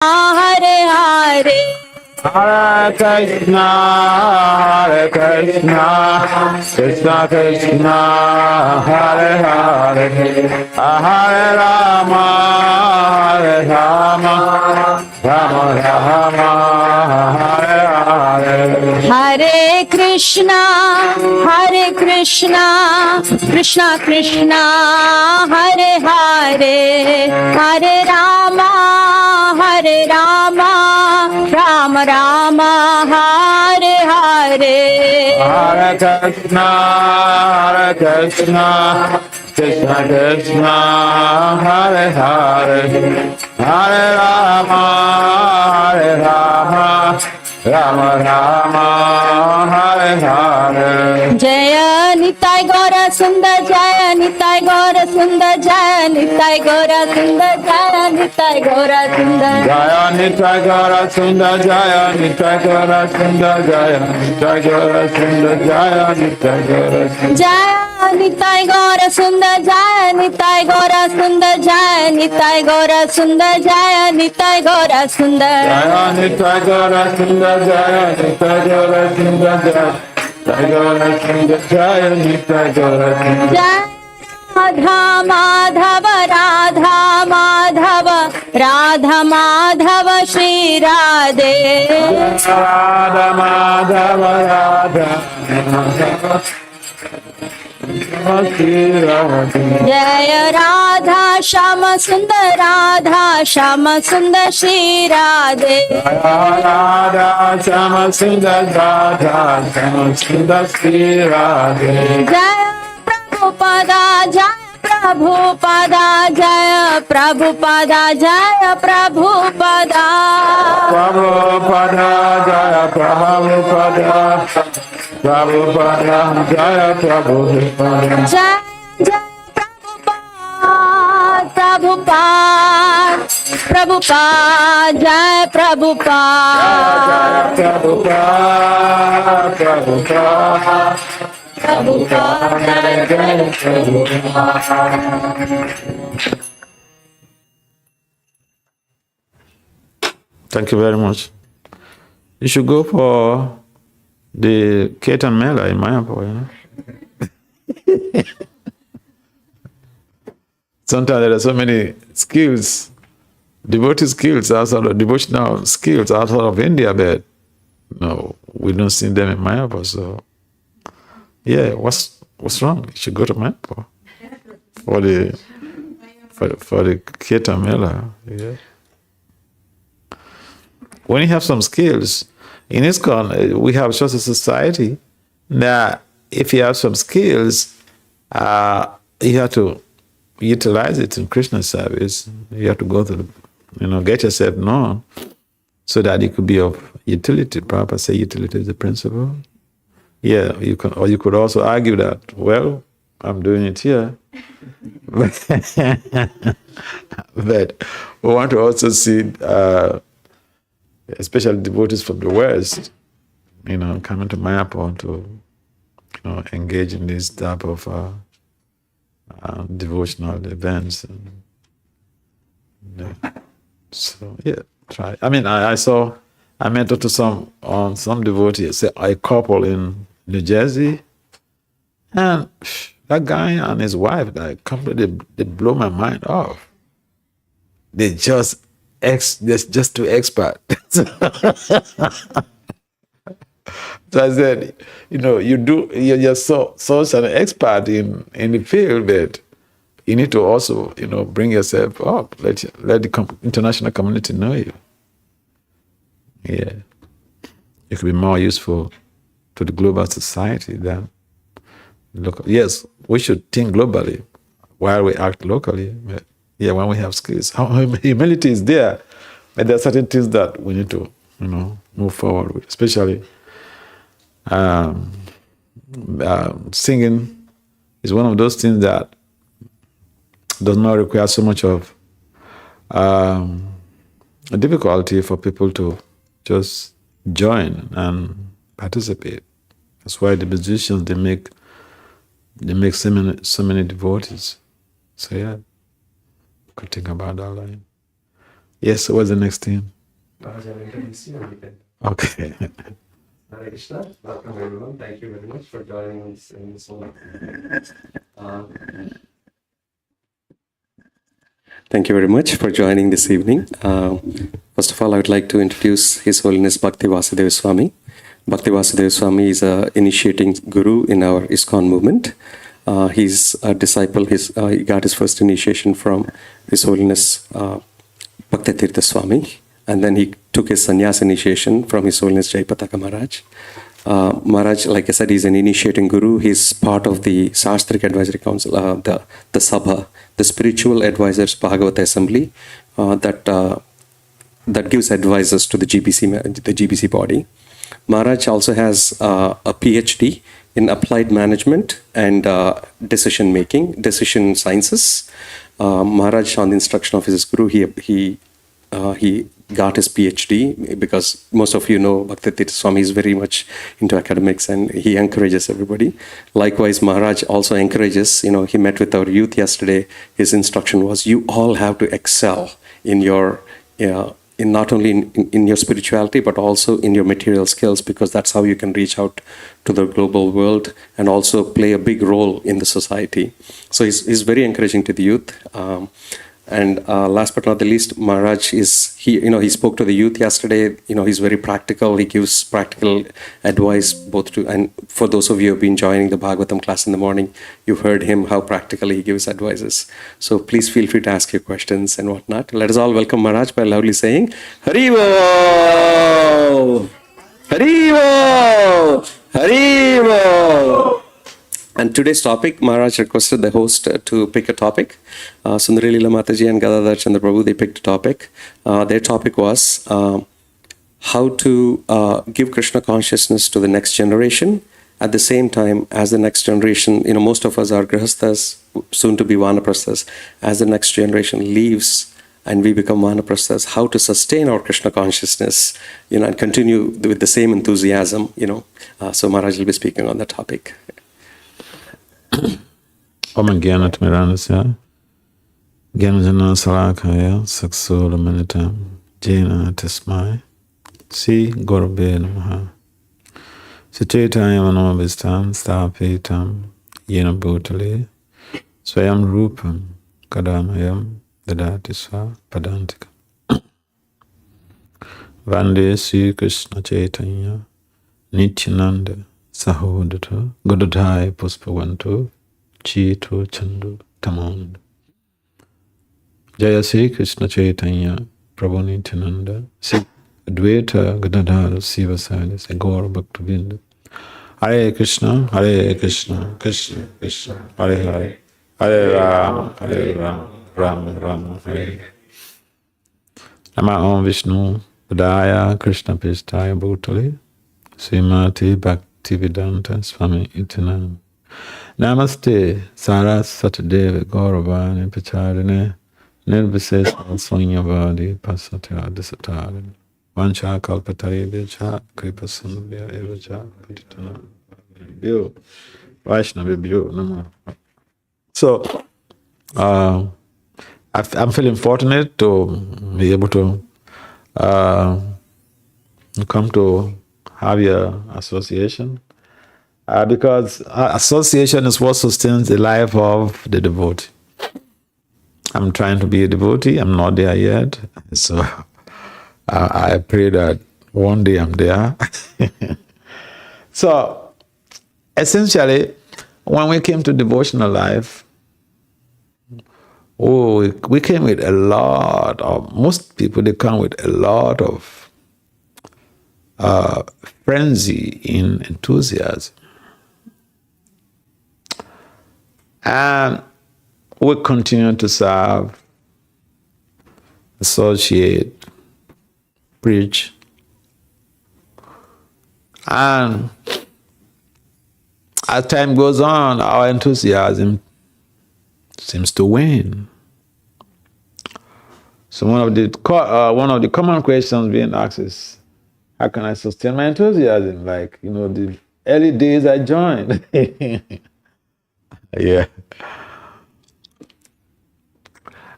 Hare Hare. Hare Krishna, Krishna Krishna, Hare Hare, Hare Rama, Rama Rama, Hare Hare. Hare Krishna, Krishna Krishna, Hare Hare, Hare Rama, Rama Rama, Hare Hare. Hare Krishna, Krishna Krishna, Hare Hare, Hare Rama, Rama Rama, Hare Hare. Jaya Nitai Gaura Sundar, Jaya Nitai Gaura Sundar, Jaya Nitai Gaura Sundar, Jaya Nitai Gaura Sundar. Jaya Nitai Gaura Sundar, Jaya Nitai Gaura Sundar, Jaya Nitai Gaura Sundar, Jaya Nitai Gaura Sundar. Jaya Nitai Gaura Sundar, Jaya Nitai Gaura Sundar, Jaya Nitai Gaura Sundar, Jaya Nitai Gaura Sundar. Jaya Nitai Gaura Sundar, Jaya Nitai Gaura Sundar, Jaya Nitai Gaura Sundar. Jaya Radha Madhava, Radha Madhava, Radha Madhava, Shri Radhe. Radha Madhava, Radha Jaya Radha Shama Sundar, Radha Shama Sundar, Shri Radhe. Radha Shama Sundar, Radha Shama Sundar, Shri Radhe. Jaya Prabhupada, Jaya Prabhupada, Jaya Prabhupada, Jaya Prabhupada. Prabhupada, Jaya Prabhupada, Prabhupada, Jaya Prabhupada. Jaya Jaya Prabhupada, Prabhupada, Jaya Prabhupada. Prabhupada, Prabhupada, Thank you very much. You should go for the Ketan Mela in Mayapur, you know. Sometimes there are so many skills, devotee skills outside of devotional skills outside of India, but no, we don't see them in Mayapur. So, yeah, what's wrong? You should go to Mayapur for the Ketan Mela. Yeah. When you have some skills, in ISKCON, we have such a society that if you have some skills, you have to utilize it in Krishna service. You have to go to, get yourself known so that it could be of utility. Prabhupada say utility is the principle. Yeah, you could also argue that, well, I'm doing it here. But we want to also see especially devotees from the West, coming to Mayapur to, engage in this type of devotional events. So yeah, try. I mean, I met some devotees, a couple in New Jersey, and that guy and his wife, they blow my mind off. They just too expert. So I said, you're such an expert in the field that you need to also, bring yourself up. Let the international community know you. Yeah. You could be more useful to the global society than local. Yes, we should think globally while we act locally. But yeah, when we have skills. Humility is there, but there are certain things that we need to, move forward with, especially singing is one of those things that does not require so much of a difficulty for people to just join and participate. That's why the musicians, they make so many devotees. So yeah, could think about that line. Yes, so what's the next thing? Maharaj, I will introduce you and we can. Okay. Hare Krishna. Welcome everyone. Thank you very much for joining us in this moment. Thank you very much for joining this evening. First of all, I would like to introduce His Holiness Bhakti Vasudev Swami. Bhakti Vasudev Swami is a initiating guru in our ISKCON movement. He's a disciple. He got his first initiation from His Holiness Bhakti Tirtha Swami, and then he took his sannyas initiation from His Holiness Jayapataka Maharaj. Maharaj, like I said, he's an initiating guru. He's part of the Shastric Advisory Council, the Sabha, the Spiritual Advisors Bhagavata Assembly, that gives advices to the GBC body. Maharaj also has a PhD in applied management and decision sciences. Maharaj, on the instruction of his guru, he got his PhD because most of you know Bhakti Tirtha Swami is very much into academics and he encourages everybody. Likewise, Maharaj also encourages, he met with our youth yesterday. His instruction was, you all have to excel in your, in not only in your spirituality, but also in your material skills, because that's how you can reach out to the global world and also play a big role in the society. So he's very encouraging to the youth. And last but not the least, Maharaj he spoke to the youth yesterday. He's very practical. He gives practical advice both to, and for those of you who have been joining the Bhagavatam class in the morning, you've heard him how practically he gives advices. So please feel free to ask your questions and whatnot. Let us all welcome Maharaj by loudly saying, Haribo! Haribo! Haribo! And today's topic, Maharaj requested the host to pick a topic. Sundari Leela Mataji and Gadadhar Chandra Prabhu, they picked a topic. Their topic was how to give Krishna consciousness to the next generation. At the same time, as the next generation, most of us are grihasthas, soon to be vanaprasthas. As the next generation leaves and we become vanaprasthas, how to sustain our Krishna consciousness, and continue with the same enthusiasm, So Maharaj will be speaking on that topic. Om Gyanatmirandasya Gyanajana Salakaya Saksola Manitam Jena Tasmai Si Gurubhe Namaha Sachaitanya Manobhistam Sthapitam Yena Bhutale Swayam Rupam Kadamayam Dadati Swa Padantika Vande Sri Krishna Chaitanya Nityananda Sahodata Godadhai Puspavanto Chito Chandu Tamand Jaya Sri Krishna Chaitanya Prabhu Nityananda Sri Advaita Gadadhara Sivasadi Sagor Bhaktavinda Hare Krishna Krishna Krishna Hare Hare Hare Ram Ram Ram Hare Nama Om Vishnu Padaya Krishna Pistaya Bhutale Srimati Bhaktivedanta Swami Itanam Namaste Saraswati Devi Gauravani Pacharine Nirvisesa Sunyavadi Pasatya Disatarin Vancha Kalpatari Vyacha Kripa Sandhya Evacha Patitana Vyo Vaishnavi Vyo Nama. So I'm feeling fortunate to be able to come to have your association. Because association is what sustains the life of the devotee. I'm trying to be a devotee. I'm not there yet. So I pray that one day I'm there. So essentially, when we came to devotional life, we came with a lot of, most people, they come with a lot of frenzy in enthusiasm. And we continue to serve, associate, preach. And as time goes on, our enthusiasm seems to wane. So one of the common questions being asked is, how can I sustain my enthusiasm? Like, the early days I joined. Yeah.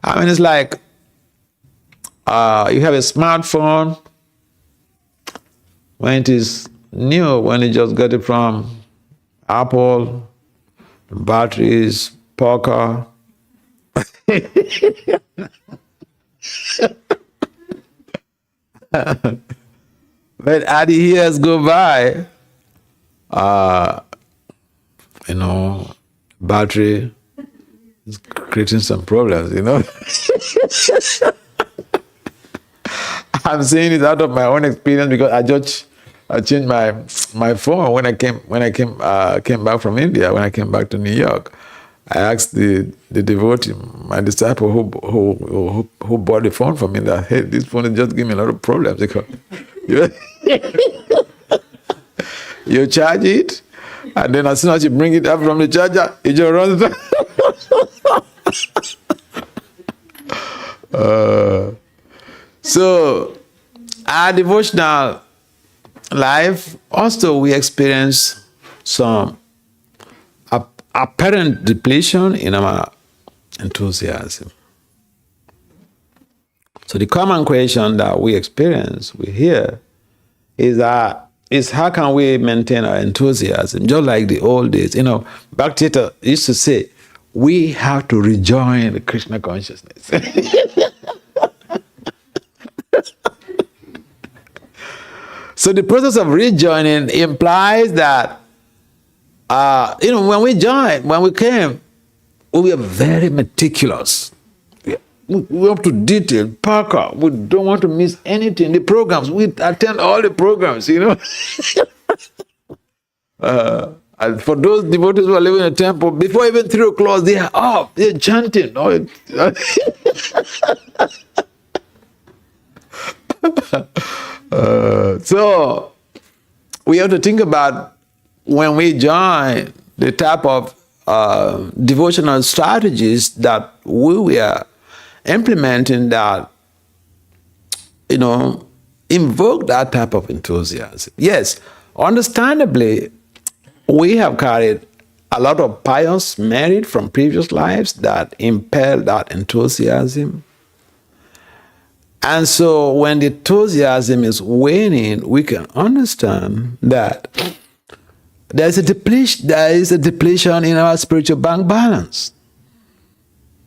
I mean, it's like You have a smartphone. When it is new, when you just got it from Apple, batteries, poker. But as the years go by, battery is creating some problems, I'm saying it out of my own experience because I changed my phone when I came back from India. When I came back to New York, I asked the devotee, my disciple who bought the phone for me, that hey, this phone is just giving me a lot of problems because you charge it, and then as soon as you bring it up from the charger, it just runs. So our devotional life also we experience some apparent depletion in our enthusiasm. So the common question that we experience, we hear, is how can we maintain our enthusiasm? Just like the old days. Bhakti used to say, we have to rejoin the Krishna consciousness. So the process of rejoining implies that, when we came, we were very meticulous. We up to detail, Parker. We don't want to miss anything. The programs, we attend all the programs, And for those devotees who are living in a temple, before even 3 o'clock, they are up, they're chanting. So we have to think about when we join the type of devotional strategies that we were implementing that, invoke that type of enthusiasm. Yes, understandably, we have carried a lot of pious merit from previous lives that impel that enthusiasm. And so when the enthusiasm is waning, we can understand that there is a depletion in our spiritual bank balance.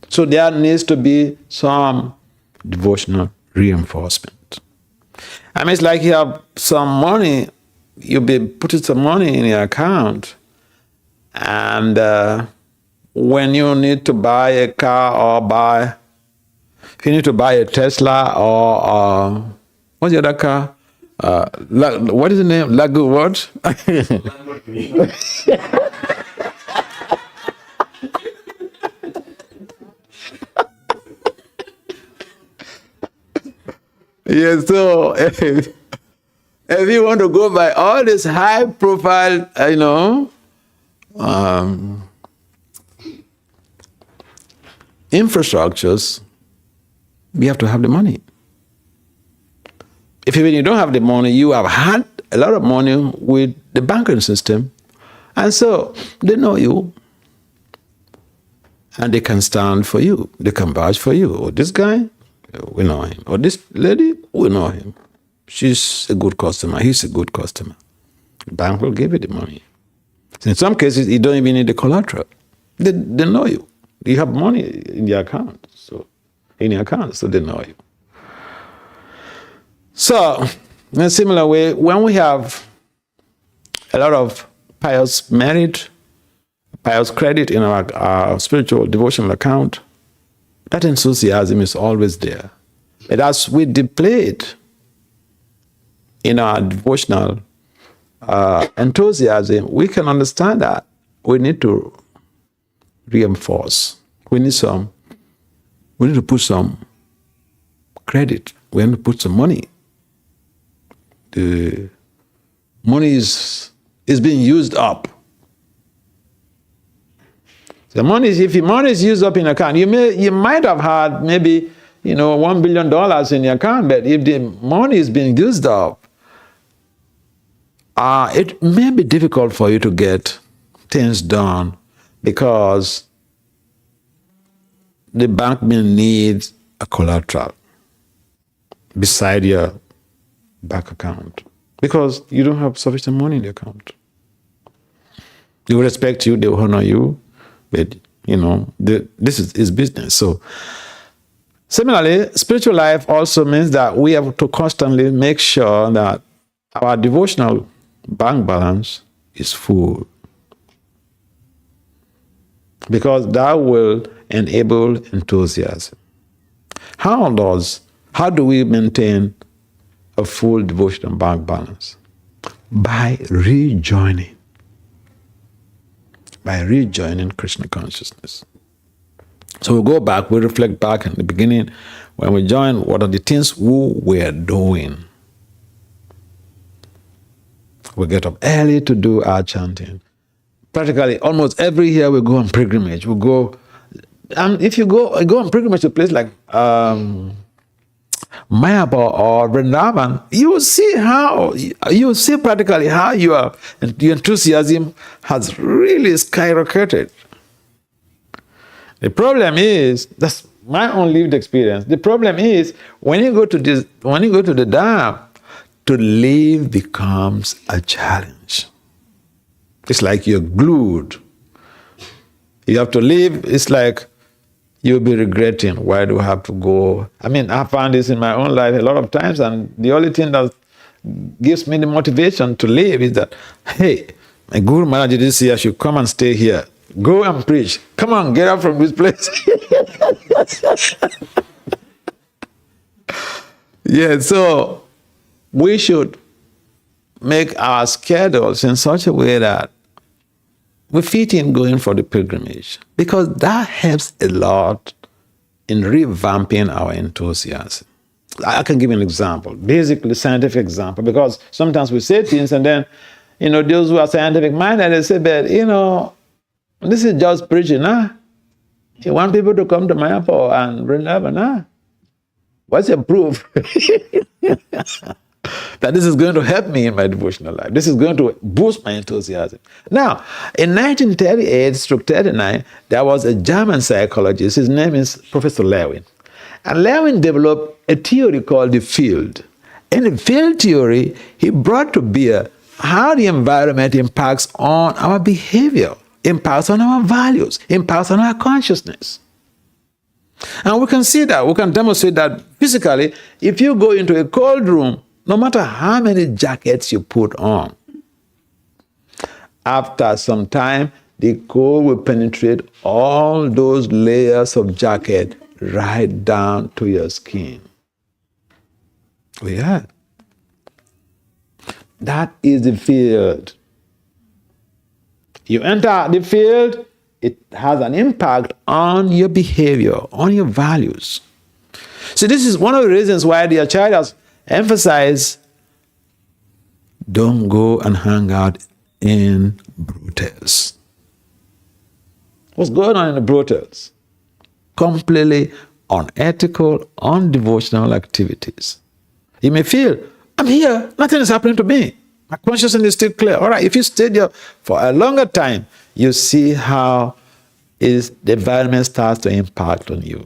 So there needs to be some devotional reinforcement. I mean, it's like you have some money, you'll be putting some money in your account, and when you need to buy a car or if you need to buy a Tesla or what's the other car? What is the name? Lagu what? Yeah, so if you want to go by all these high profile, infrastructures, we have to have the money. If even you don't have the money, you have had a lot of money with the banking system, and so they know you, and they can stand for you. They can vouch for you. Or this guy, we know him. Or this lady, we know him. She's a good customer. He's a good customer. The bank will give you the money. So in some cases, you don't even need the collateral. They know you. You have money in your account. So they know you. So in a similar way, when we have a lot of pious merit, pious credit in our spiritual devotional account, that enthusiasm is always there. But as we deplete in our devotional enthusiasm, we can understand that we need to reinforce. We need to put some credit. We need to put some money. The money is being used up. If your money is used up in account, you might have had maybe $1 billion in your account, but if the money is being used up, it may be difficult for you to get things done because the bank may need a collateral. beside your bank account because you don't have sufficient money in the account. They will respect you, they will honor you, but this is business. So similarly, spiritual life also means that we have to constantly make sure that our devotional bank balance is full, because that will enable enthusiasm. How do we maintain a full devotional bank balance? By rejoining Krishna consciousness. So we go back, we reflect back in the beginning. When we join, what are the things we were doing? We get up early to do our chanting. Practically, almost every year we go on pilgrimage. We go, if you go on pilgrimage to a place like Mayapur or Vrindavan, you will see practically how your enthusiasm has really skyrocketed. The problem is, that's my own lived experience. The problem is when you go to the dam, to live becomes a challenge. It's like you're glued. You have to live. It's like you'll be regretting, why do I have to go? I mean, I found this in my own life a lot of times, and the only thing that gives me the motivation to live is that, hey, my Guru Maharaj this year should come and stay here. Go and preach. Come on, get out from this place. Yeah, so we should make our schedules in such a way that we fit in going for the pilgrimage, because that helps a lot in revamping our enthusiasm. I can give you an example, basically scientific example, because sometimes we say things and then, those who are scientific minded, they say, but, this is just preaching, You want people to come to Mayapur and Vrindavan, What's your proof? That this is going to help me in my devotional life. This is going to boost my enthusiasm. Now, in 1938-39, there was a German psychologist. His name is Professor Lewin. And Lewin developed a theory called the field. In the field theory, he brought to bear how the environment impacts on our behavior, impacts on our values, impacts on our consciousness. And we can see that, we can demonstrate that physically. If you go into a cold room, no matter how many jackets you put on, after some time, the cold will penetrate all those layers of jacket right down to your skin. Yeah. That is the field. You enter the field, it has an impact on your behavior, on your values. So this is one of the reasons why the acharyas emphasize, don't go and hang out in brothels. What's going on in the brothels? Completely unethical, undevotional activities. You may feel, I'm here, nothing is happening to me. My consciousness is still clear. All right, if you stay there for a longer time, you see how the environment starts to impact on you.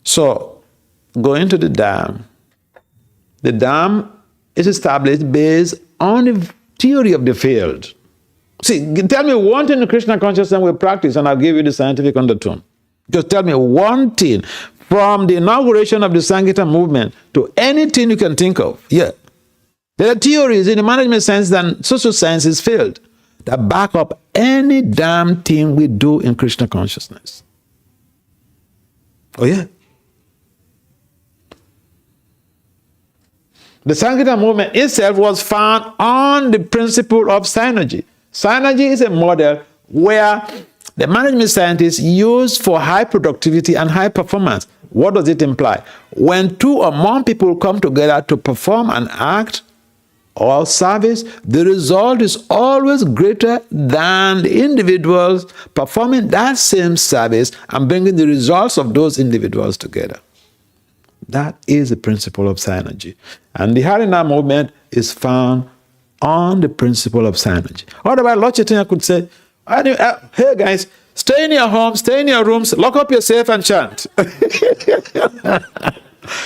So, going to the dam is established based on the theory of the field. See, tell me one thing in Krishna consciousness we practice, and I'll give you the scientific undertone. Just tell me one thing from the inauguration of the Sankirtan movement to anything you can think of. Yeah. There are theories in the management science and social sciences field that back up any damn thing we do in Krishna consciousness. Oh, yeah. The Sankirtan movement itself was found on the principle of synergy. Synergy is a model where the management scientists use for high productivity and high performance. What does it imply? When two or more people come together to perform an act or service, the result is always greater than the individuals performing that same service and bringing the results of those individuals together. That is the principle of synergy. And the Harinam movement is found on the principle of synergy. Otherwise, Lord Chaitanya could say, hey guys, Stay in your home, stay in your rooms, lock up yourself and chant.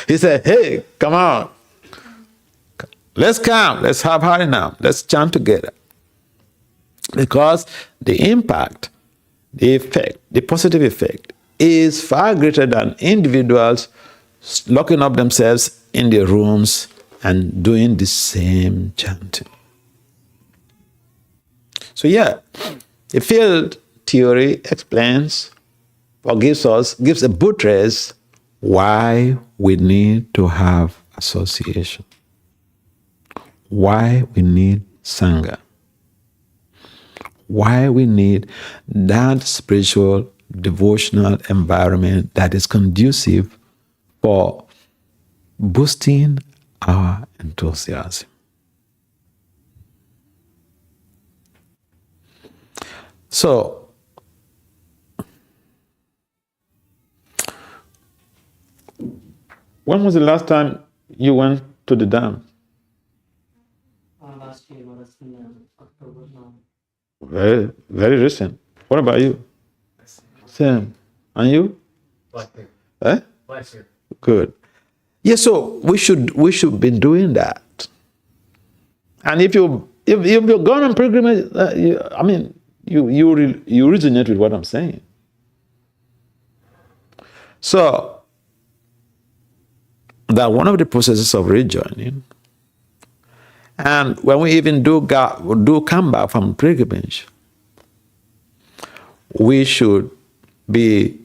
He said, hey, come on. Let's come. Let's have Harinam. Let's chant together. Because the impact, the effect, the positive effect is far greater than individuals locking up themselves in their rooms and doing the same chanting. So yeah, the field theory explains or gives a buttress why we need to have association, why we need Sangha, why we need that spiritual devotional environment that is conducive for boosting our enthusiasm. So, when was the last time you went to the dam? Last year was in October now. Very, very recent. What about you? Same. And you? Last year. Eh? Last year. Good. Yeah, so we should be doing that. And if you're going on pilgrimage, you resonate with what I'm saying. So that one of the processes of rejoining, and when we even do come back from pilgrimage, we should be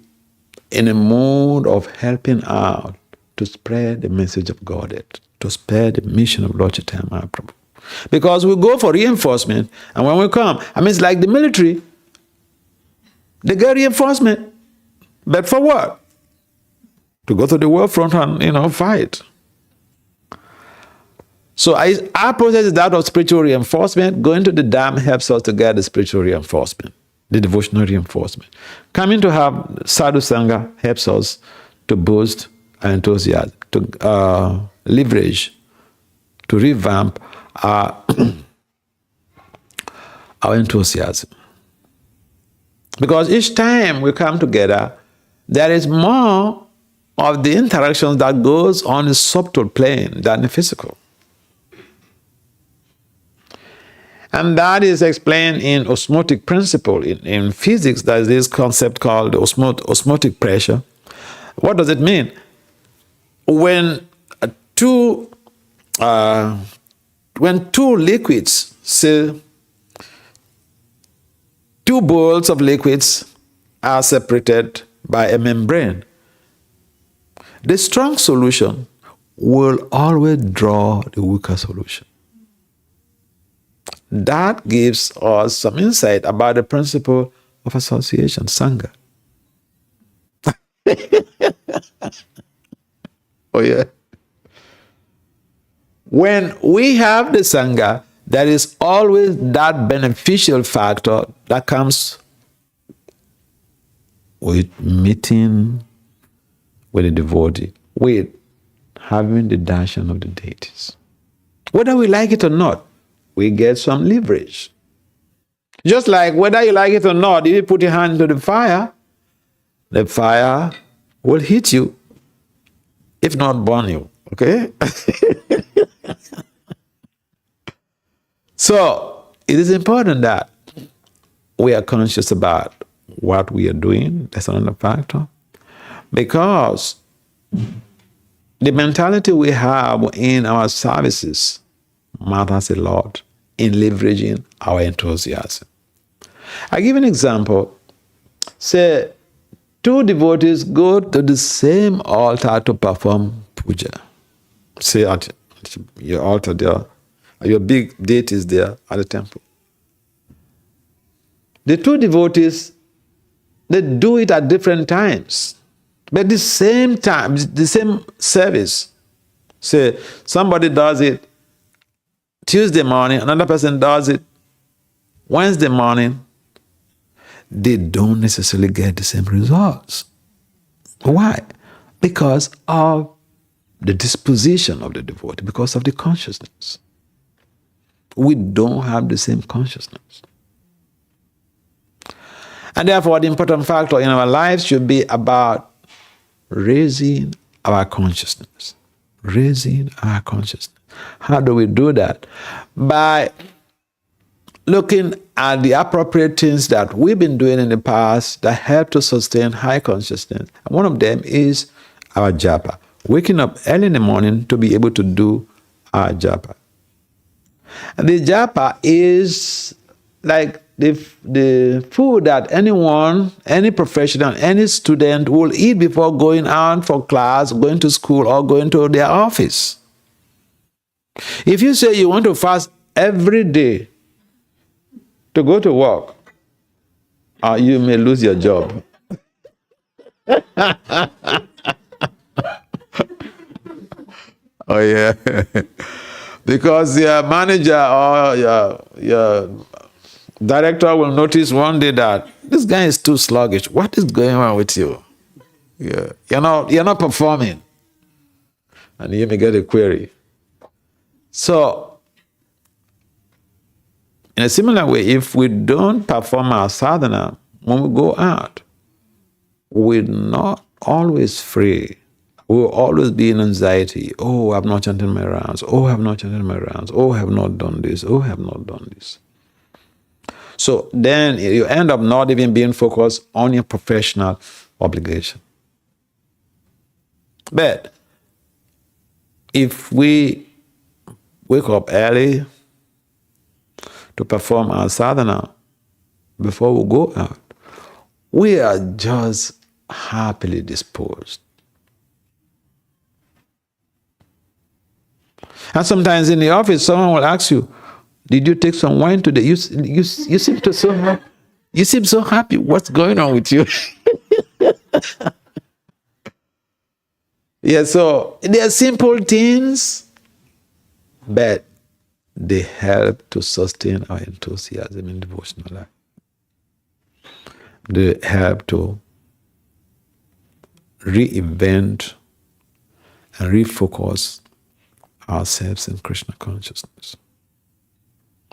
in a mood of helping out to spread the message of Godhead, to spread the mission of Lord Chaitanya Mahaprabhu. Because we go for reinforcement, and when we come, it's like the military. They get reinforcement. But for what? To go to the war front and, fight. So our process is that of spiritual reinforcement. Going to the dam helps us to get the spiritual reinforcement, the devotional reinforcement. Coming to have Sadhu Sangha helps us to boost our enthusiasm, to leverage, to revamp our enthusiasm. Because each time we come together, there is more of the interaction that goes on a subtle plane than the physical. And that is explained in osmotic principle. In physics, there is this concept called osmotic pressure. What does it mean? When two liquids, say, two bowls of liquids are separated by a membrane, the strong solution will always draw the weaker solution. That gives us some insight about the principle of association, Sangha. Oh yeah. When we have the Sangha, there is always that beneficial factor that comes with meeting with the devotee, with having the darshan of the deities. Whether we like it or not, we get some leverage. Just like whether you like it or not, if you put your hand to the fire will hit you, if not burn you, okay? So, it is important that we are conscious about what we are doing. That's another factor. Because the mentality we have in our services matters a lot in leveraging our enthusiasm. I give an example. Say, two devotees go to the same altar to perform puja. Say at your altar there, your big deity is there at the temple. The two devotees, they do it at different times. But the same time, the same service. Say, somebody does it Tuesday morning, another person does it Wednesday morning. They don't necessarily get the same results. Why? Because of the disposition of the devotee, because of the consciousness. We don't have the same consciousness. And therefore, the important factor in our lives should be about raising our consciousness. Raising our consciousness. How do we do that? By looking at the appropriate things that we've been doing in the past that help to sustain high consciousness. And one of them is our japa. Waking up early in the morning to be able to do our japa. And the japa is like the food that anyone, any professional, any student will eat before going out for class, going to school, or going to their office. If you say you want to fast every day to go to work, you may lose your job. Oh, yeah. Because your manager or your director will notice one day that this guy is too sluggish. What is going on with you? Yeah. You're not performing. And you may get a query. So, in a similar way, if we don't perform our sadhana when we go out, we're not always free. We'll always be in anxiety. Oh, I've not chanted my rounds. Oh, I have not chanted my rounds. Oh, I have not done this. Oh, I have not done this. So then you end up not even being focused on your professional obligation. But if we wake up early to perform our sadhana before we go out, we are just happily disposed. And sometimes in the office, someone will ask you, "Did you take some wine today? You seem to so happy. You seem so happy. What's going on with you?" Yeah, so they are simple things, but they help to sustain our enthusiasm in devotional life. They help to reinvent and refocus ourselves in Krishna consciousness.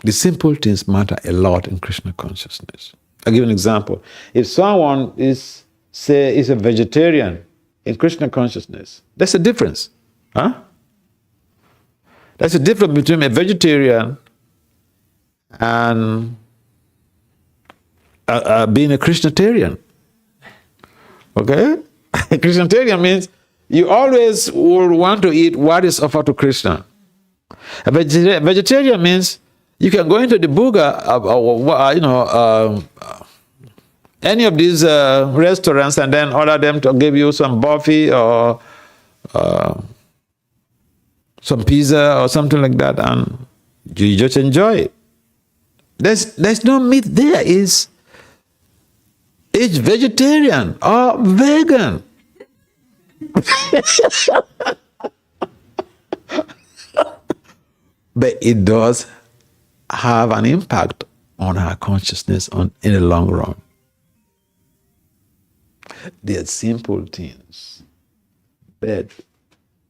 The simple things matter a lot in Krishna consciousness. I'll give you an example. If someone is a vegetarian in Krishna consciousness, that's a difference. Huh? That's the difference between a vegetarian and being a Krishnatarian. Okay? A Krishnatarian means you always will want to eat what is offered to Krishna. A vegetarian means you can go into the buga, any of these restaurants and then order them to give you some buffet or some pizza or something like that, and you just enjoy it. There's no meat there. It's vegetarian or vegan. But it does have an impact on our consciousness in the long run. They're simple things, but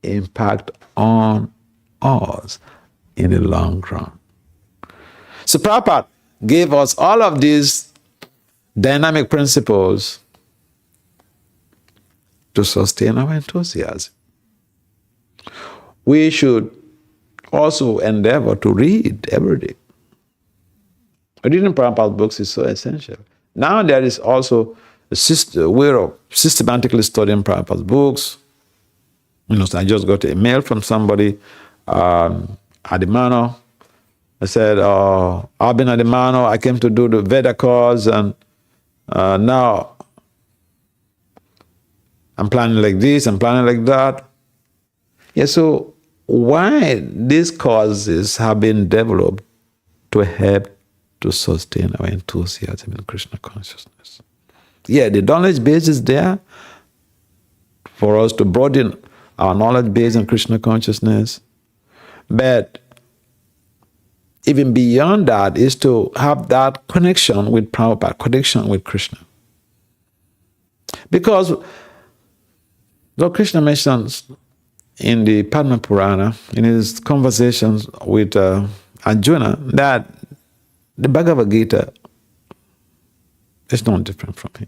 impact on us in the long run. So Prabhupada gave us all of these dynamic principles to sustain our enthusiasm. We should also endeavor to read every day. Reading Prabhupada's books is so essential. Now there is also a way of systematically studying Prabhupada's books. So I just got a mail from somebody at the manor. I said, I've been at the manor. I came to do the Veda course, and now I'm planning like this, I'm planning like that. Yeah, so why these causes have been developed to help to sustain our enthusiasm in Krishna consciousness. Yeah, the knowledge base is there for us to broaden our knowledge base in Krishna consciousness. But even beyond that is to have that connection with Prabhupada, connection with Krishna. Because Lord Krishna mentions in the Padma Purana, in his conversations with Arjuna, that the Bhagavad Gita It's not different from him.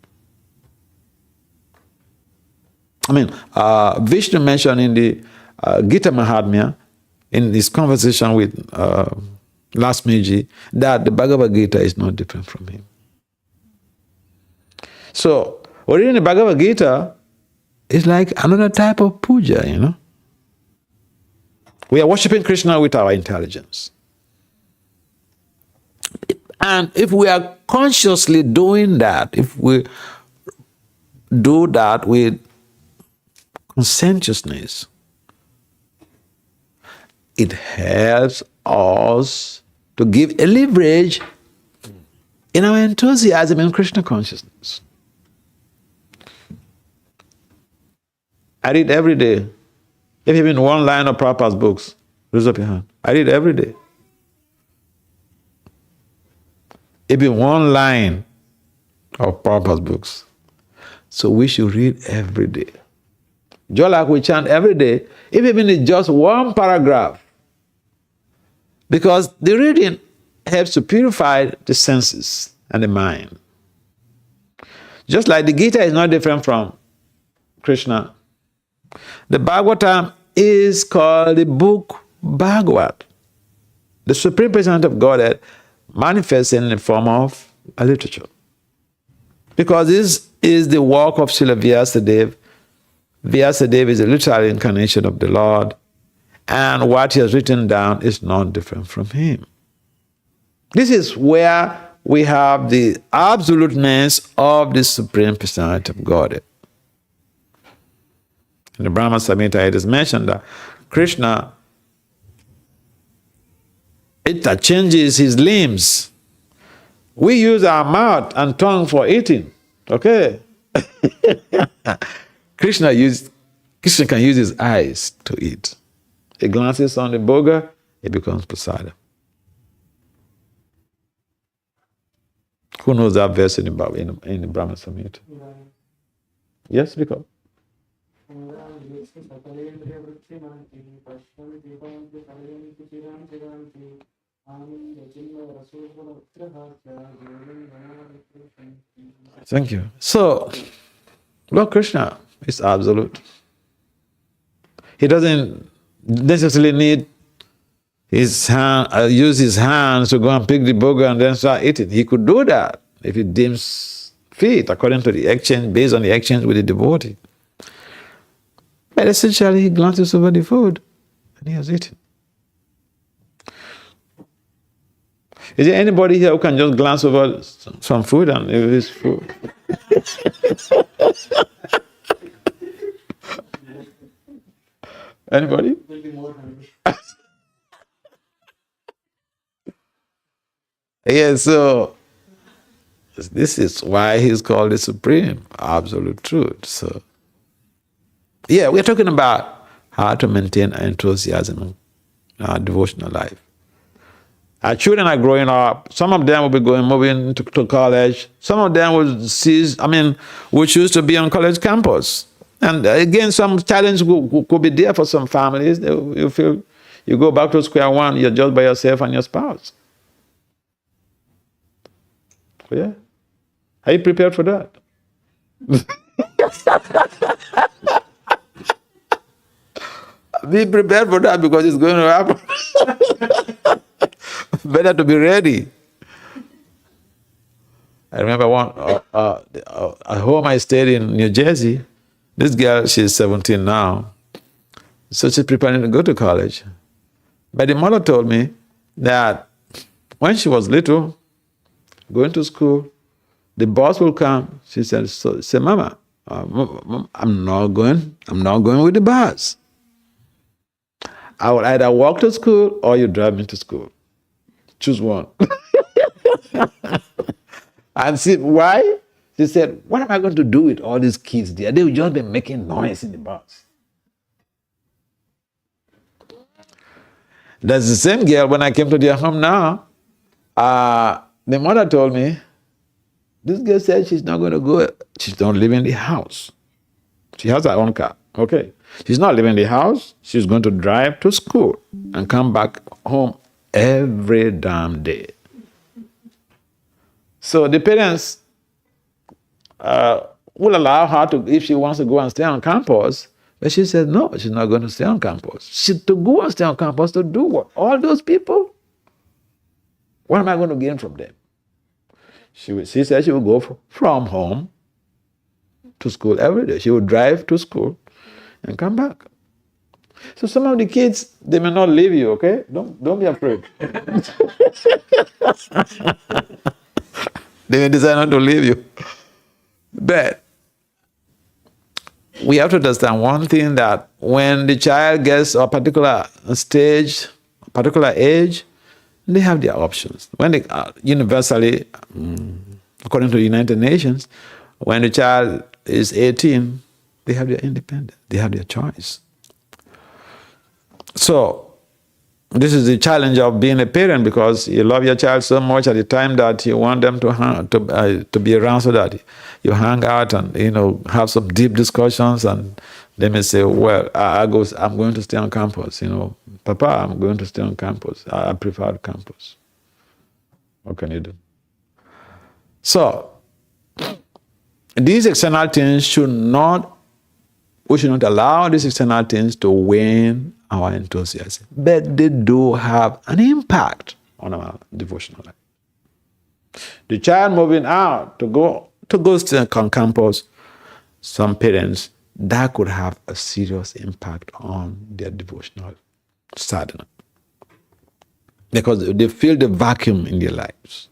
I mean, Vishnu mentioned in the Gita Mahatmya, in his conversation with Lasmiji, that the Bhagavad Gita is not different from him. So, reading the Bhagavad Gita is like another type of puja, you know. We are worshiping Krishna with our intelligence. And if we are consciously doing that, if we do that with conscientiousness, it helps us to give a leverage in our enthusiasm in Krishna consciousness. I read every day. If even one line of Prabhupada's books, raise up your hand. I read every day. Even one line of Prabhupada's books. So we should read every day. Just like we chant every day, if even it's just one paragraph. Because the reading helps to purify the senses and the mind. Just like the Gita is not different from Krishna. The Bhagavatam is called the book Bhagavat. The Supreme Personality of Godhead manifests in the form of a literature. Because this is the work of Srila Vyasadeva. Vyasadeva is a literal incarnation of the Lord. And what he has written down is not different from him. This is where we have the absoluteness of the Supreme Personality of Godhead. In the Brahma Samhita, it is mentioned that Krishna interchanges his limbs. We use our mouth and tongue for eating. Okay? Krishna can use his eyes to eat. He glances on the boga, it becomes prasada. Who knows that verse in the Brahma Samhita? Yes, because. Thank you. So, Lord Krishna is absolute. He doesn't necessarily need his hand, use his hands to go and pick the boga and then start eating. He could do that if he deems fit, according to the exchange, based on the exchange with the devotee. But essentially, he glances over the food and he has eaten. Is there anybody here who can just glance over some food and eat his food? Anybody? Will be more hungry. Yeah, so this is why he's called the Supreme, Absolute Truth. So, yeah, we're talking about how to maintain our enthusiasm in our devotional life. Our children are growing up. Some of them will be moving to college. Some of them will choose to be on college campus. And again, some challenge could be there for some families. You feel you go back to square one, you're just by yourself and your spouse. Yeah. Are you prepared for that? Be prepared for that because it's going to happen. Better to be ready. I remember at home I stayed in New Jersey. This girl, she's 17 now. So she's preparing to go to college. But the mother told me that when she was little, going to school, the bus will come. She said, Mama, I'm not going with the bus. I will either walk to school or you drive me to school. Choose one. And see why? She said, what am I going to do with all these kids there? They will just be making noise in the bus. That's the same girl when I came to their home now. The mother told me, this girl said she's not going to go. She's not living in the house. She has her own car. Okay. She's not living in the house. She's going to drive to school and come back home every damn day. So the parents will allow her to, if she wants to go and stay on campus. But she said, no, she's not going to stay on campus. To go and stay on campus to do what? All those people? What am I going to gain from them? She said she would go from home to school every day. She would drive to school and come back. So some of the kids, they may not leave you, okay? Don't be afraid. They may decide not to leave you. But we have to understand one thing, that when the child gets a particular stage, a particular age, they have their options. When they universally, according to the United Nations, when the child is 18, they have their independence. They have their choice. So this is the challenge of being a parent, because you love your child so much at the time that you want them to be around, so that you hang out and have some deep discussions, and they may say, well, I'm going to stay on campus. Papa, I'm going to stay on campus. I prefer campus. What can you do? So these external things we should not allow these external things to wane our enthusiasm. But they do have an impact on our devotional life. The child moving out to go stay on campus, some parents, that could have a serious impact on their devotional sadhana, because they feel the vacuum in their lives.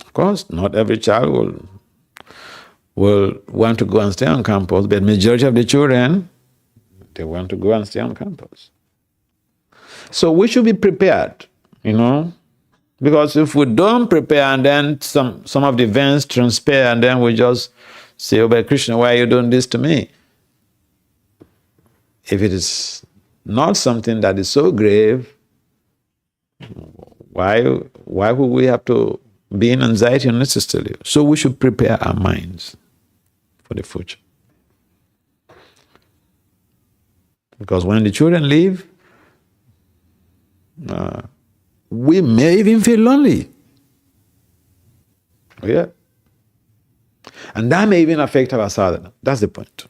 Of course, not every child will want to go and stay on campus, but majority of the children, they want to go and stay on campus. So we should be prepared, because if we don't prepare and then some of the events transpire, and then we just say, oh, but Krishna, why are you doing this to me? If it is not something that is so grave, why would we have to be in anxiety unnecessarily? So we should prepare our minds for the future. Because when the children leave, we may even feel lonely. Oh, yeah. And that may even affect our sadhana. That's the point.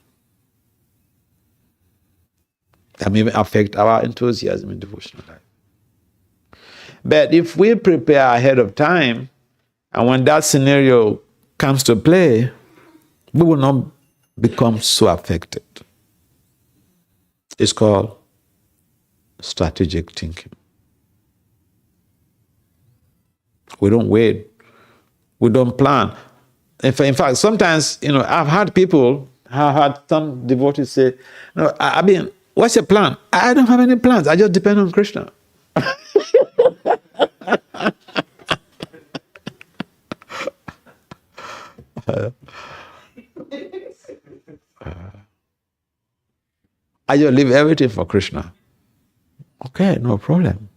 That may even affect our enthusiasm in devotional life. But if we prepare ahead of time, and when that scenario comes to play, we will not become so affected. It's called strategic thinking. We don't wait. We don't plan. In fact, sometimes, I've had some devotees say, what's your plan? I don't have any plans. I just depend on Krishna. I just leave everything for Krishna. Okay, no problem.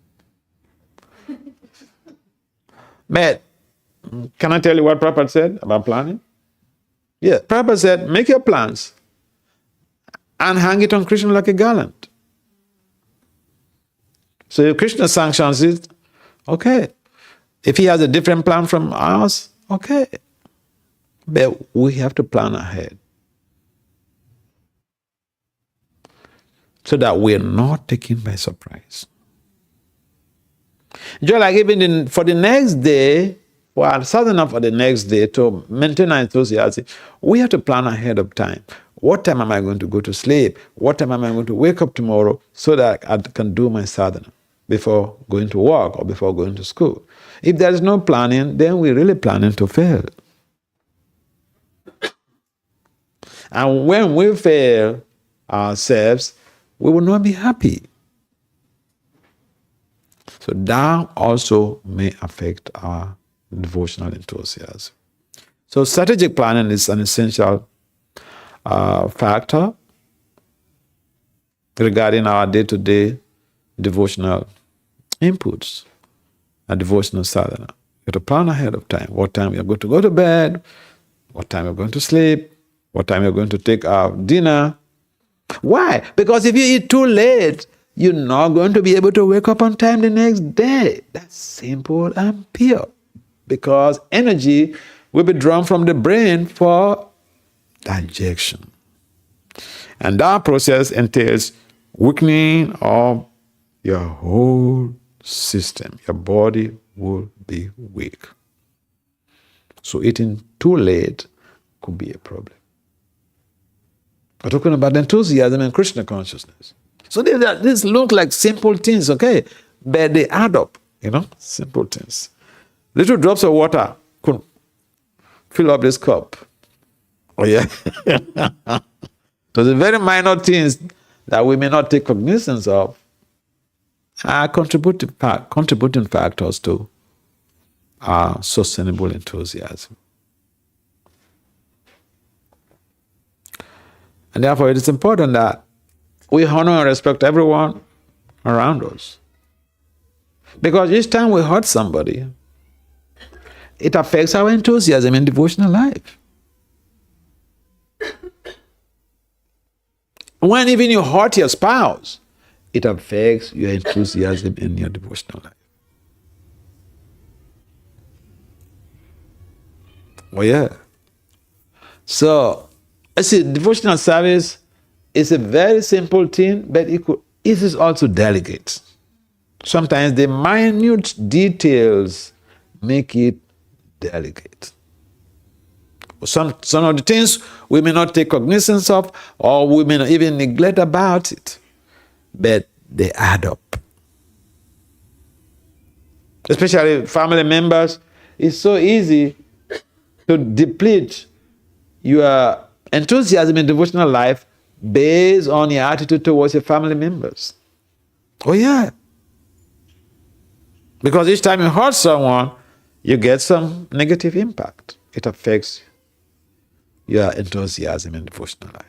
But can I tell you what Prabhupada said about planning? Yeah, Prabhupada said, make your plans and hang it on Krishna like a garland. So if Krishna sanctions it, okay. If he has a different plan from ours, okay. But we have to plan ahead, so that we're not taken by surprise. Just like even for the next day, for our sadhana for the next day, to maintain our enthusiasm, we have to plan ahead of time. What time am I going to go to sleep? What time am I going to wake up tomorrow, so that I can do my sadhana before going to work or before going to school? If there is no planning, then we're really planning to fail. And when we fail ourselves, we will not be happy. So that also may affect our devotional enthusiasm. So strategic planning is an essential factor regarding our day-to-day devotional inputs and devotional sadhana. You have to plan ahead of time. What time you're going to go to bed, what time you're going to sleep, what time you're going to take our dinner. Why? Because if you eat too late, you're not going to be able to wake up on time the next day. That's simple and pure. because energy will be drawn from the brain for digestion. And that process entails weakening of your whole system. Your body will be weak. So eating too late could be a problem. We're talking about enthusiasm and Krishna consciousness. So these look like simple things, okay? But they add up, simple things. Little drops of water could fill up this cup. Oh, yeah. So the very minor things that we may not take cognizance of are contributing factors to our sustainable enthusiasm. And therefore, it is important that we honor and respect everyone around us. Because each time we hurt somebody, it affects our enthusiasm in devotional life. When even you hurt your spouse, it affects your enthusiasm in your devotional life. Oh, yeah. So, I see, devotional service is a very simple thing, but it is also delicate. Sometimes the minute details make it delicate. Some of the things we may not take cognizance of, or we may not even neglect about it, but they add up. Especially family members, it's so easy to deplete your enthusiasm in devotional life based on your attitude towards your family members. Oh, yeah. Because each time you hurt someone, you get some negative impact. It affects your enthusiasm in devotional life.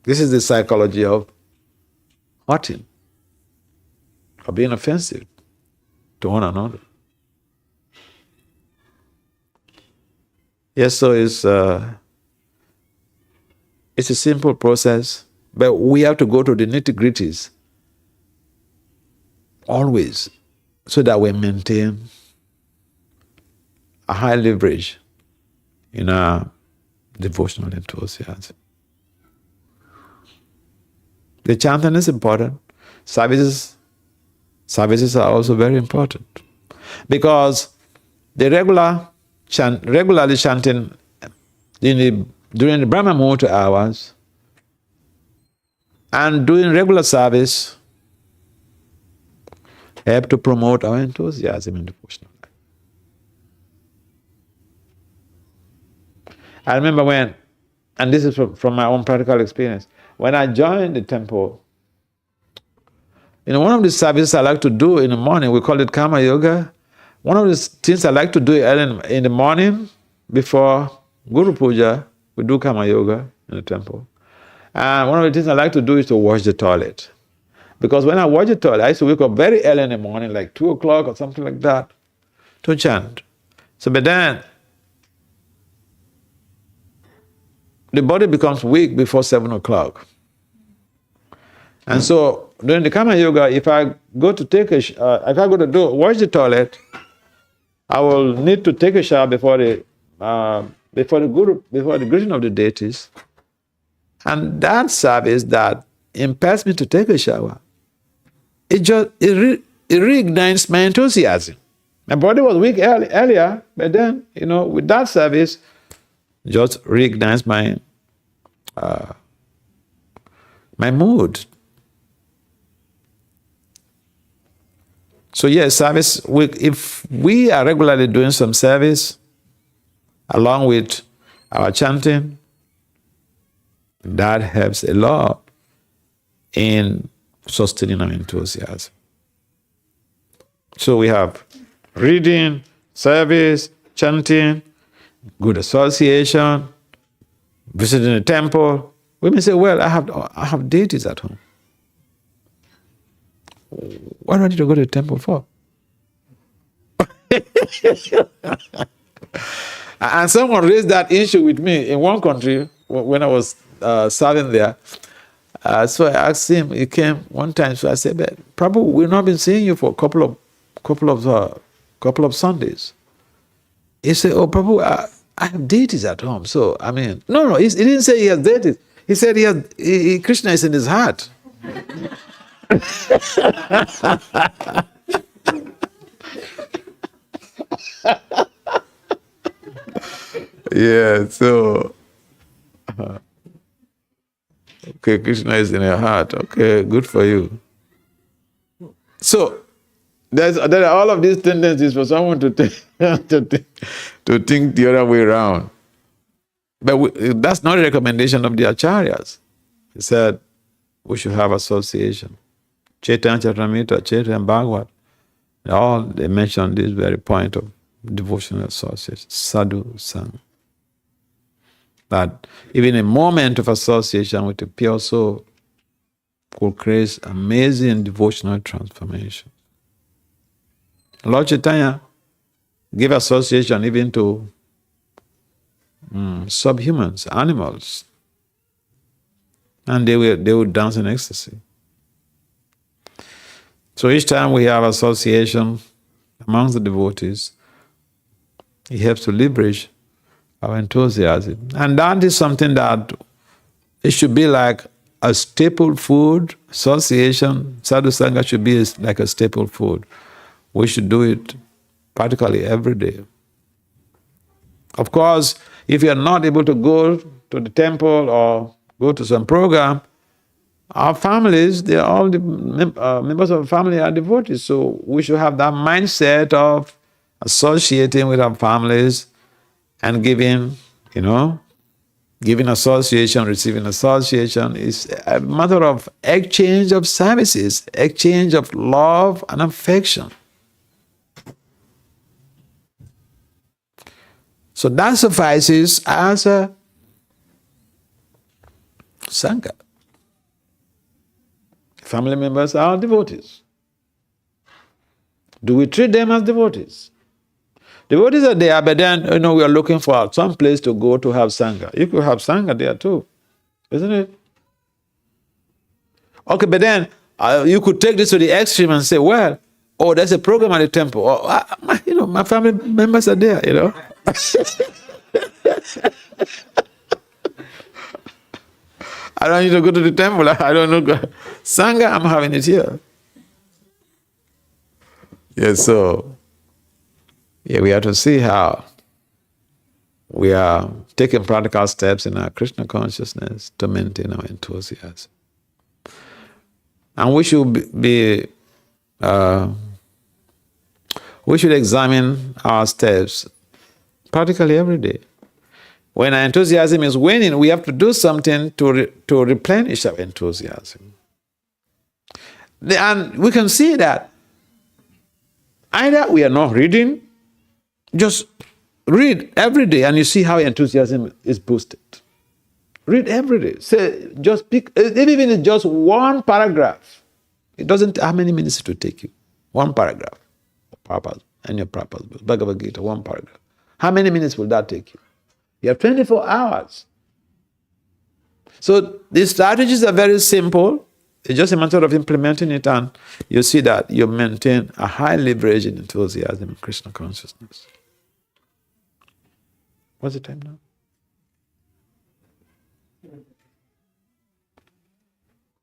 This is the psychology of hurting, of being offensive to one another. Yes, so it's a simple process, but we have to go to the nitty-gritties always, so that we maintain a high leverage in our devotional enthusiasm. The chanting is important. Services are also very important, because the regularly chanting during the Brahma Muhurta hours and doing regular service help to promote our enthusiasm in devotional life. I remember when, and this is from my own practical experience, when I joined the temple, one of the services I like to do in the morning, we call it Karma Yoga. One of the things I like to do early in the morning before Guru Puja, we do Karma Yoga in the temple. And one of the things I like to do is to wash the toilet. Because when I wash the toilet, I used to wake up very early in the morning, like 2 o'clock or something like that, to chant. So, but then the body becomes weak before 7 o'clock. And so during the Karma Yoga, if I go to wash the toilet, I will need to take a shower before the greeting of the deities. And that service that impels me to take a shower, it reignites my enthusiasm. My body was weak earlier, but then, with that service, just reignites my mood. So yes, service, if we are regularly doing some service along with our chanting, that helps a lot in sustaining our enthusiasm. So we have reading, service, chanting, good association, visiting the temple. We may say, well, I have deities at home. What do I need to go to the temple for? And someone raised that issue with me in one country when I was serving there. So I asked him, he came one time, so I said, but Prabhu, we've not been seeing you for a couple of couple of Sundays. He said, "Oh, Prabhu, I have deities at home." So, I mean, no, he didn't say he has deities. He said Krishna is in his heart. Yeah, so, okay, Krishna is in your heart. Okay, good for you. So, there are all of these tendencies for someone to think, to think the other way around. But that's not a recommendation of the acharyas. He said we should have association. Chaitanya Charitamrita, Chaitanya Bhagavat, they mention this very point of devotional association, sadhu sangha. That even a moment of association with a pure soul could create amazing devotional transformation. Lord Chaitanya gave association even to subhumans, animals, and they would dance in ecstasy. So each time we have association amongst the devotees, it helps to liberate our enthusiasm. And that is something that it should be like a staple food. Association, sadhu sangha should be like a staple food. We should do it practically every day. Of course, if you are not able to go to the temple or go to some program, our families, they are all the members of the family are devotees. So we should have that mindset of associating with our families and giving association, receiving association is a matter of exchange of services, exchange of love and affection. So that suffices as a sangha. Family members are devotees. Do we treat them as devotees? Devotees are there, but then we are looking for some place to go to have sangha. You could have sangha there too, isn't it? Okay, but then you could take this to the extreme and say, well, there's a program at the temple. Or, my family members are there, I don't need to go to the temple. I don't know. Sangha, I'm having it here. Yes, so we have to see how we are taking practical steps in our Krishna consciousness to maintain our enthusiasm. And we should we should examine our steps practically every day. When our enthusiasm is waning, we have to do something to replenish our enthusiasm. And we can see that either we are not reading, just read every day and you see how enthusiasm is boosted. Read every day. Say, just pick, even if it's just one paragraph. It doesn't, how many minutes it will take you? One paragraph. Purpose, and your purpose, Bhagavad Gita, one paragraph. How many minutes will that take you? You have 24 hours. So these strategies are very simple. It's just a matter of implementing it, and you see that you maintain a high leverage in enthusiasm in Krishna consciousness. What's the time now?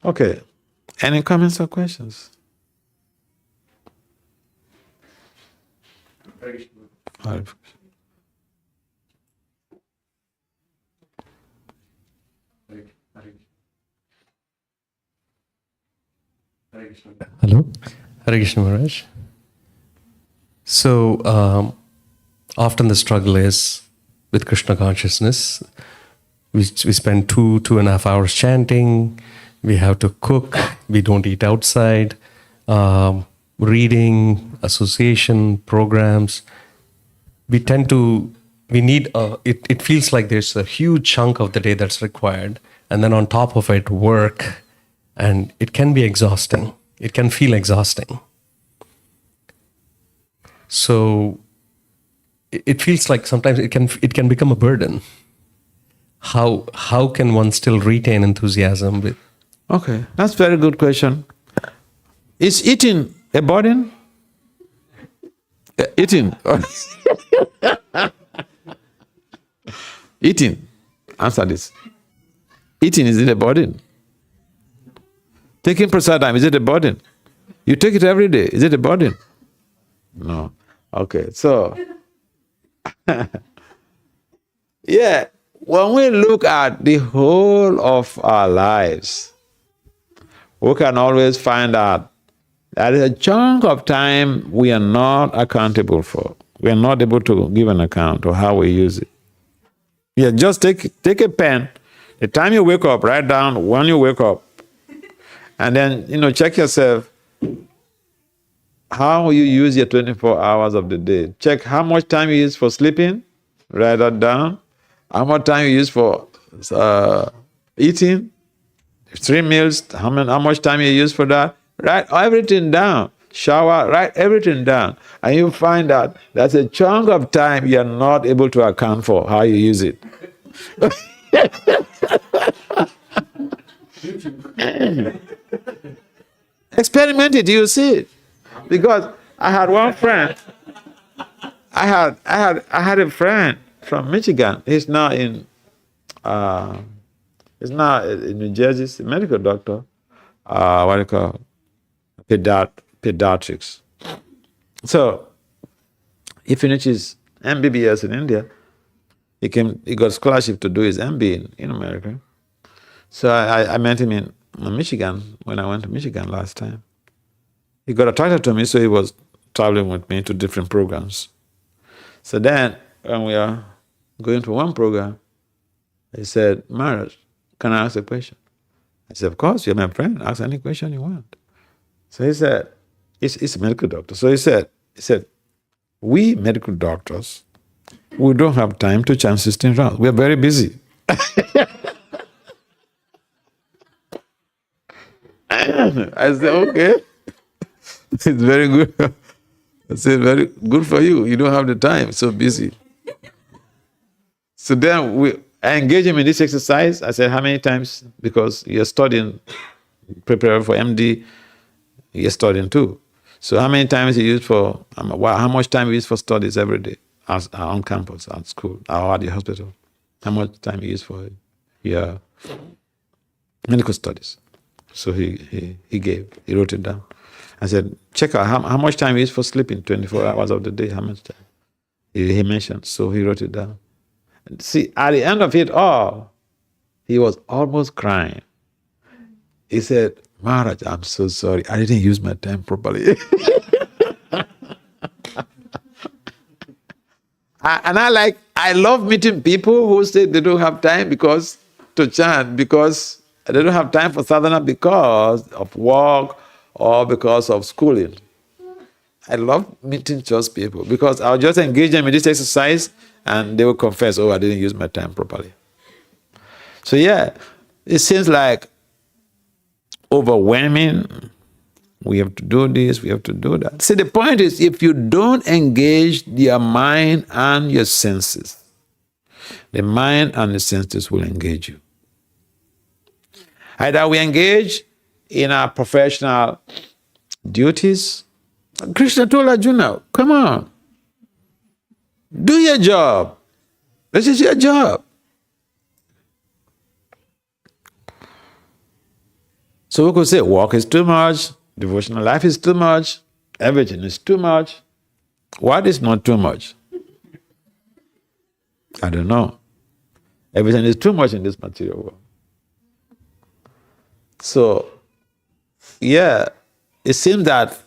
Okay. Any comments or questions? Hare Hello, Hare Krishna Maharaj. So often the struggle is with Krishna consciousness. We spend 2.5 hours chanting. We have to cook. We don't eat outside. Reading, association, programs. It feels like there's a huge chunk of the day that's required. And then on top of it, work. And it can be exhausting. It can feel exhausting. So it feels like sometimes it can become a burden. How can one still retain enthusiasm with? Okay, that's a very good question. Is eating a burden? Eating. Eating. Answer this. Eating, is it a burden? Taking prasadam, is it a burden? You take it every day, is it a burden? No. Okay, so yeah, when we look at the whole of our lives, we can always find out that is a chunk of time we are not accountable for. We are not able to give an account of how we use it. Yeah, just take a pen. The time you wake up, write down when you wake up, and then check yourself. How you use your 24 hours of the day. Check how much time you use for sleeping. Write that down. How much time you use for eating. 3 meals. How much time you use for that. Write everything down. Shower. Write everything down. And you find out that's a chunk of time you're not able to account for how you use it. Experiment it, you see it. Because I had one friend. I had a friend from Michigan. He's now in New Jersey. He's a medical doctor. What do you call pediatrics. So he finished his MBBS in India. He got scholarship to do his MB in America. So I met him in Michigan when I went to Michigan last time. He got attracted to me, so he was traveling with me to different programs. So then, when we are going to one program, he said, Maharaj, can I ask a question? I said, of course, you're my friend. Ask any question you want. So he said, he's a medical doctor. So he said, we medical doctors, we don't have time to chant 16 rounds. We're very busy. I said, okay. It's very good. I said, very good for you. You don't have the time. So busy. So then I engaged him in this exercise. I said, how many times? Because you're studying, preparing for MD, you're studying too. So how many times you use for, how much time you use for studies every day on campus, at school, or at the hospital? How much time you use for your medical studies? So he wrote it down. I said, check out how much time you use for sleeping, 24 hours of the day, how much time? He mentioned, so he wrote it down. See, at the end of it all, he was almost crying. He said, Maharaj, I'm so sorry. I didn't use my time properly. I love meeting people who say they don't have time to chant because they don't have time for sadhana because of work or because of schooling. I love meeting just people because I'll just engage them in this exercise and they will confess, oh, I didn't use my time properly. So yeah, it seems like overwhelming. We have to do this, we have to do that. See, the point is, if you don't engage your mind and your senses, the mind and the senses will engage you. Either we engage in our professional duties. Krishna told Arjuna, come on, do your job. This is your job. So we could say work is too much, devotional life is too much, everything is too much. What is not too much? I don't know. Everything is too much in this material world. So, yeah, it seems that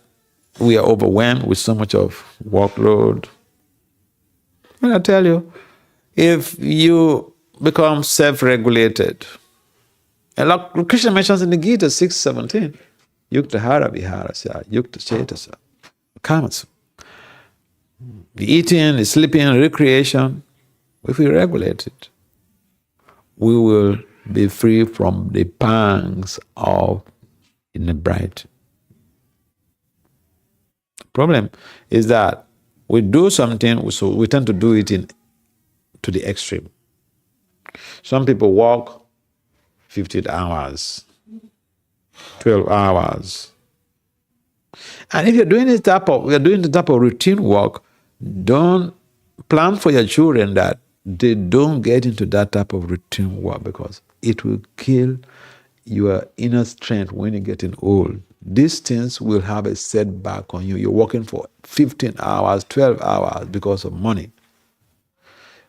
we are overwhelmed with so much of workload. And I tell you, if you become self-regulated, and like Krishna mentions in the Gita 6:17, yukta hara viharasya, yukta cetasa, kamatsu. The eating, the sleeping, recreation, if we regulate it, we will be free from the pangs of inebriety. The problem is that we do something, so we tend to do it to the extreme. Some people work 15 hours, 12 hours. And if you're doing the type of routine work, don't plan for your children that they don't get into that type of routine work, because it will kill your inner strength when you're getting old. These things will have a setback on you. You're working for 15 hours, 12 hours because of money.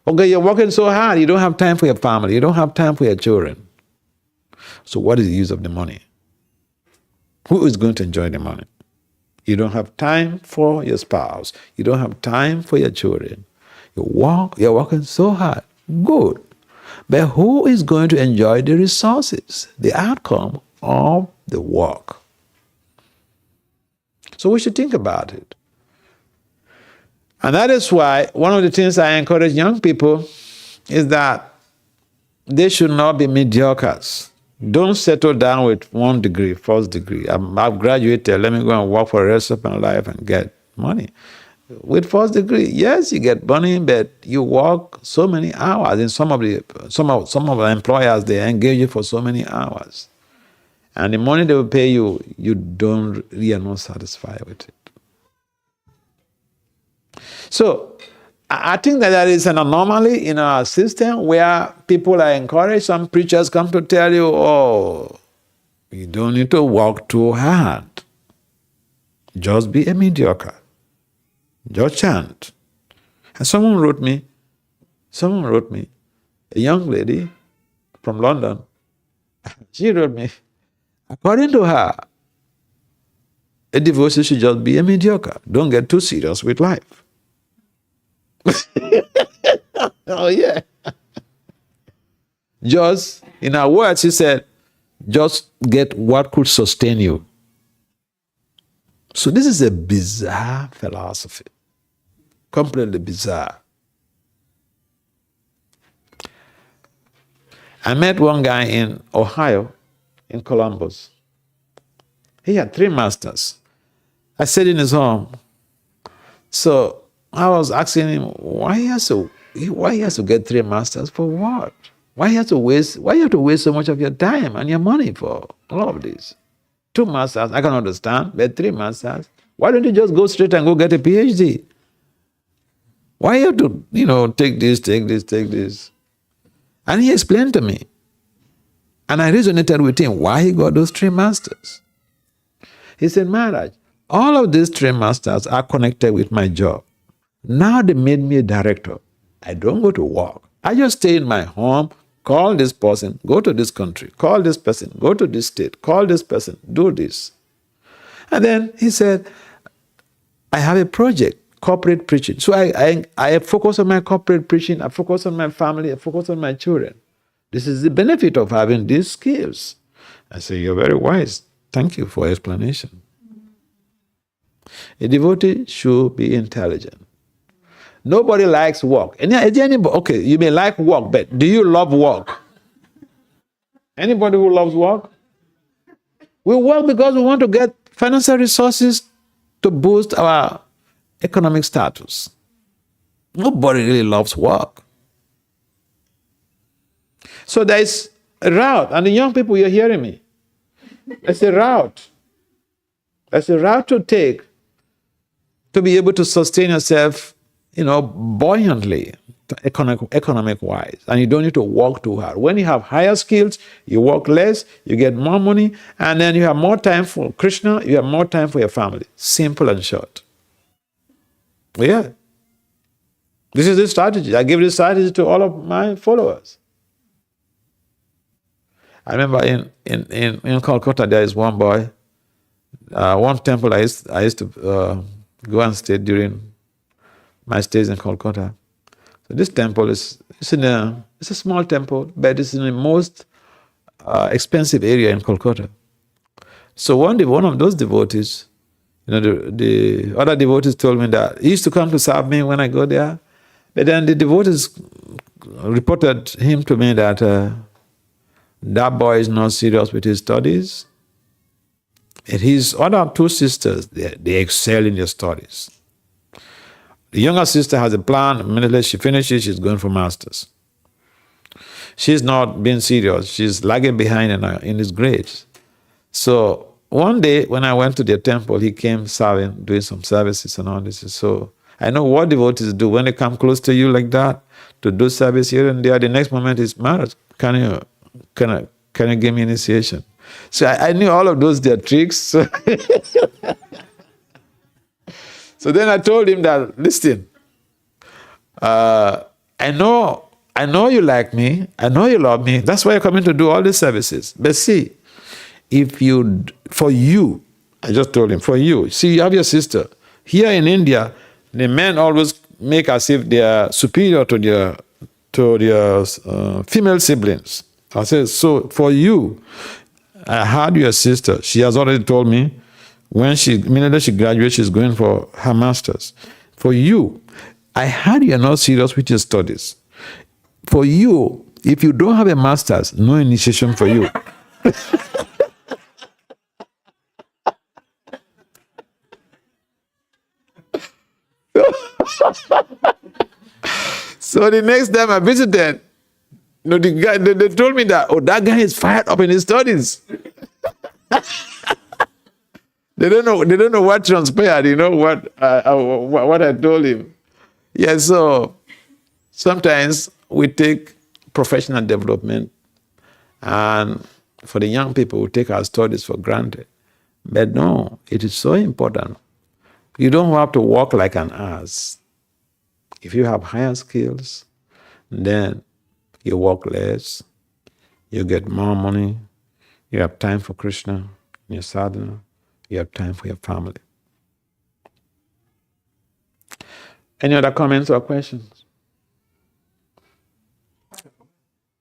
Okay, you're working so hard, you don't have time for your family, you don't have time for your children. So what is the use of the money? Who is going to enjoy the money? You don't have time for your spouse. You don't have time for your children. You're working so hard. Good. But who is going to enjoy the resources, the outcome of the work? So we should think about it. And that is why one of the things I encourage young people is that they should not be mediocres. Don't settle down with 1 degree, first degree. I've graduated, let me go and work for the rest of my life and get money. With first degree, yes, you get money, but you work so many hours. And some of the employers, they engage you for so many hours. And the money they will pay you, you are not satisfied with it. So I think that there is an anomaly in our system where people are encouraged. Some preachers come to tell you, oh, you don't need to work too hard. Just be a mediocre. Just chant. And someone wrote me, a young lady from London, she wrote me, according to her, a divorcee should just be a mediocre. Don't get too serious with life. Oh, yeah. Just, in her words, she said, just get what could sustain you. So this is a bizarre philosophy. Completely bizarre. I met one guy in Ohio, in Columbus. He had 3 masters. I stayed in his home. So I was asking him why he has to get 3 masters for what? Why you have to waste so much of your time and your money for all of this? 2 masters, I can understand, but 3 masters. Why don't you just go straight and go get a PhD? Why you have to, take this? And he explained to me. And I resonated with him why he got those 3 masters. He said, Maharaj, all of these 3 masters are connected with my job. Now they made me a director. I don't go to work. I just stay in my home, call this person, go to this country, call this person, go to this state, call this person, do this. And then he said, I have a project, corporate preaching. So I focus on my corporate preaching, I focus on my family, I focus on my children. This is the benefit of having these skills. I say, you're very wise. Thank you for explanation. A devotee should be intelligent. Nobody likes work. Okay, you may like work, but do you love work? Anybody who loves work? We work because we want to get financial resources to boost our economic status. Nobody really loves work. So there is a route, and the young people, you're hearing me. There's a route. There's a route to take to be able to sustain yourself, buoyantly, economic-wise. And you don't need to work too hard. When you have higher skills, you work less, you get more money, and then you have more time for Krishna, you have more time for your family. Simple and short. Yeah. This is the strategy. I give this strategy to all of my followers. I remember in Calcutta, there is one boy, one temple I used to go and stay during my stays in Calcutta. So this temple it's a small temple, but it's in the most expensive area in Calcutta. So one day, one of those devotees, the other devotees told me that he used to come to serve me when I go there. But then the devotees reported him to me that that boy is not serious with his studies. And his other 2 sisters, they excel in their studies. The younger sister has a plan. Immediately she finishes, she's going for masters. She's not being serious. She's lagging behind in his grades. So one day when I went to the temple, he came serving, doing some services and all this. So I know what devotees do when they come close to you like that to do service here and there. The next moment is Maharaj. Can you give me initiation? So I knew all of those their tricks. So then I told him that, listen, I know you like me. I know you love me. That's why you're coming to do all these services. But see, I just told him, for you, see, you have your sister. Here in India, the men always make as if they are superior to their female siblings. I said, so for you, I had your sister. She has already told me immediately she graduates, she's going for her master's. For you, I heard you're not serious with your studies. For you, if you don't have a master's, no initiation for you. So the next time I visited, the guy, they told me that, that guy is fired up in his studies. They don't know what transpired, what I told him. Yeah, so sometimes we take professional development, and for the young people, we take our studies for granted. But no, it is so important. You don't have to walk like an ass. If you have higher skills, then you work less, you get more money, you have time for Krishna, your sadhana, you have time for your family. Any other comments or questions?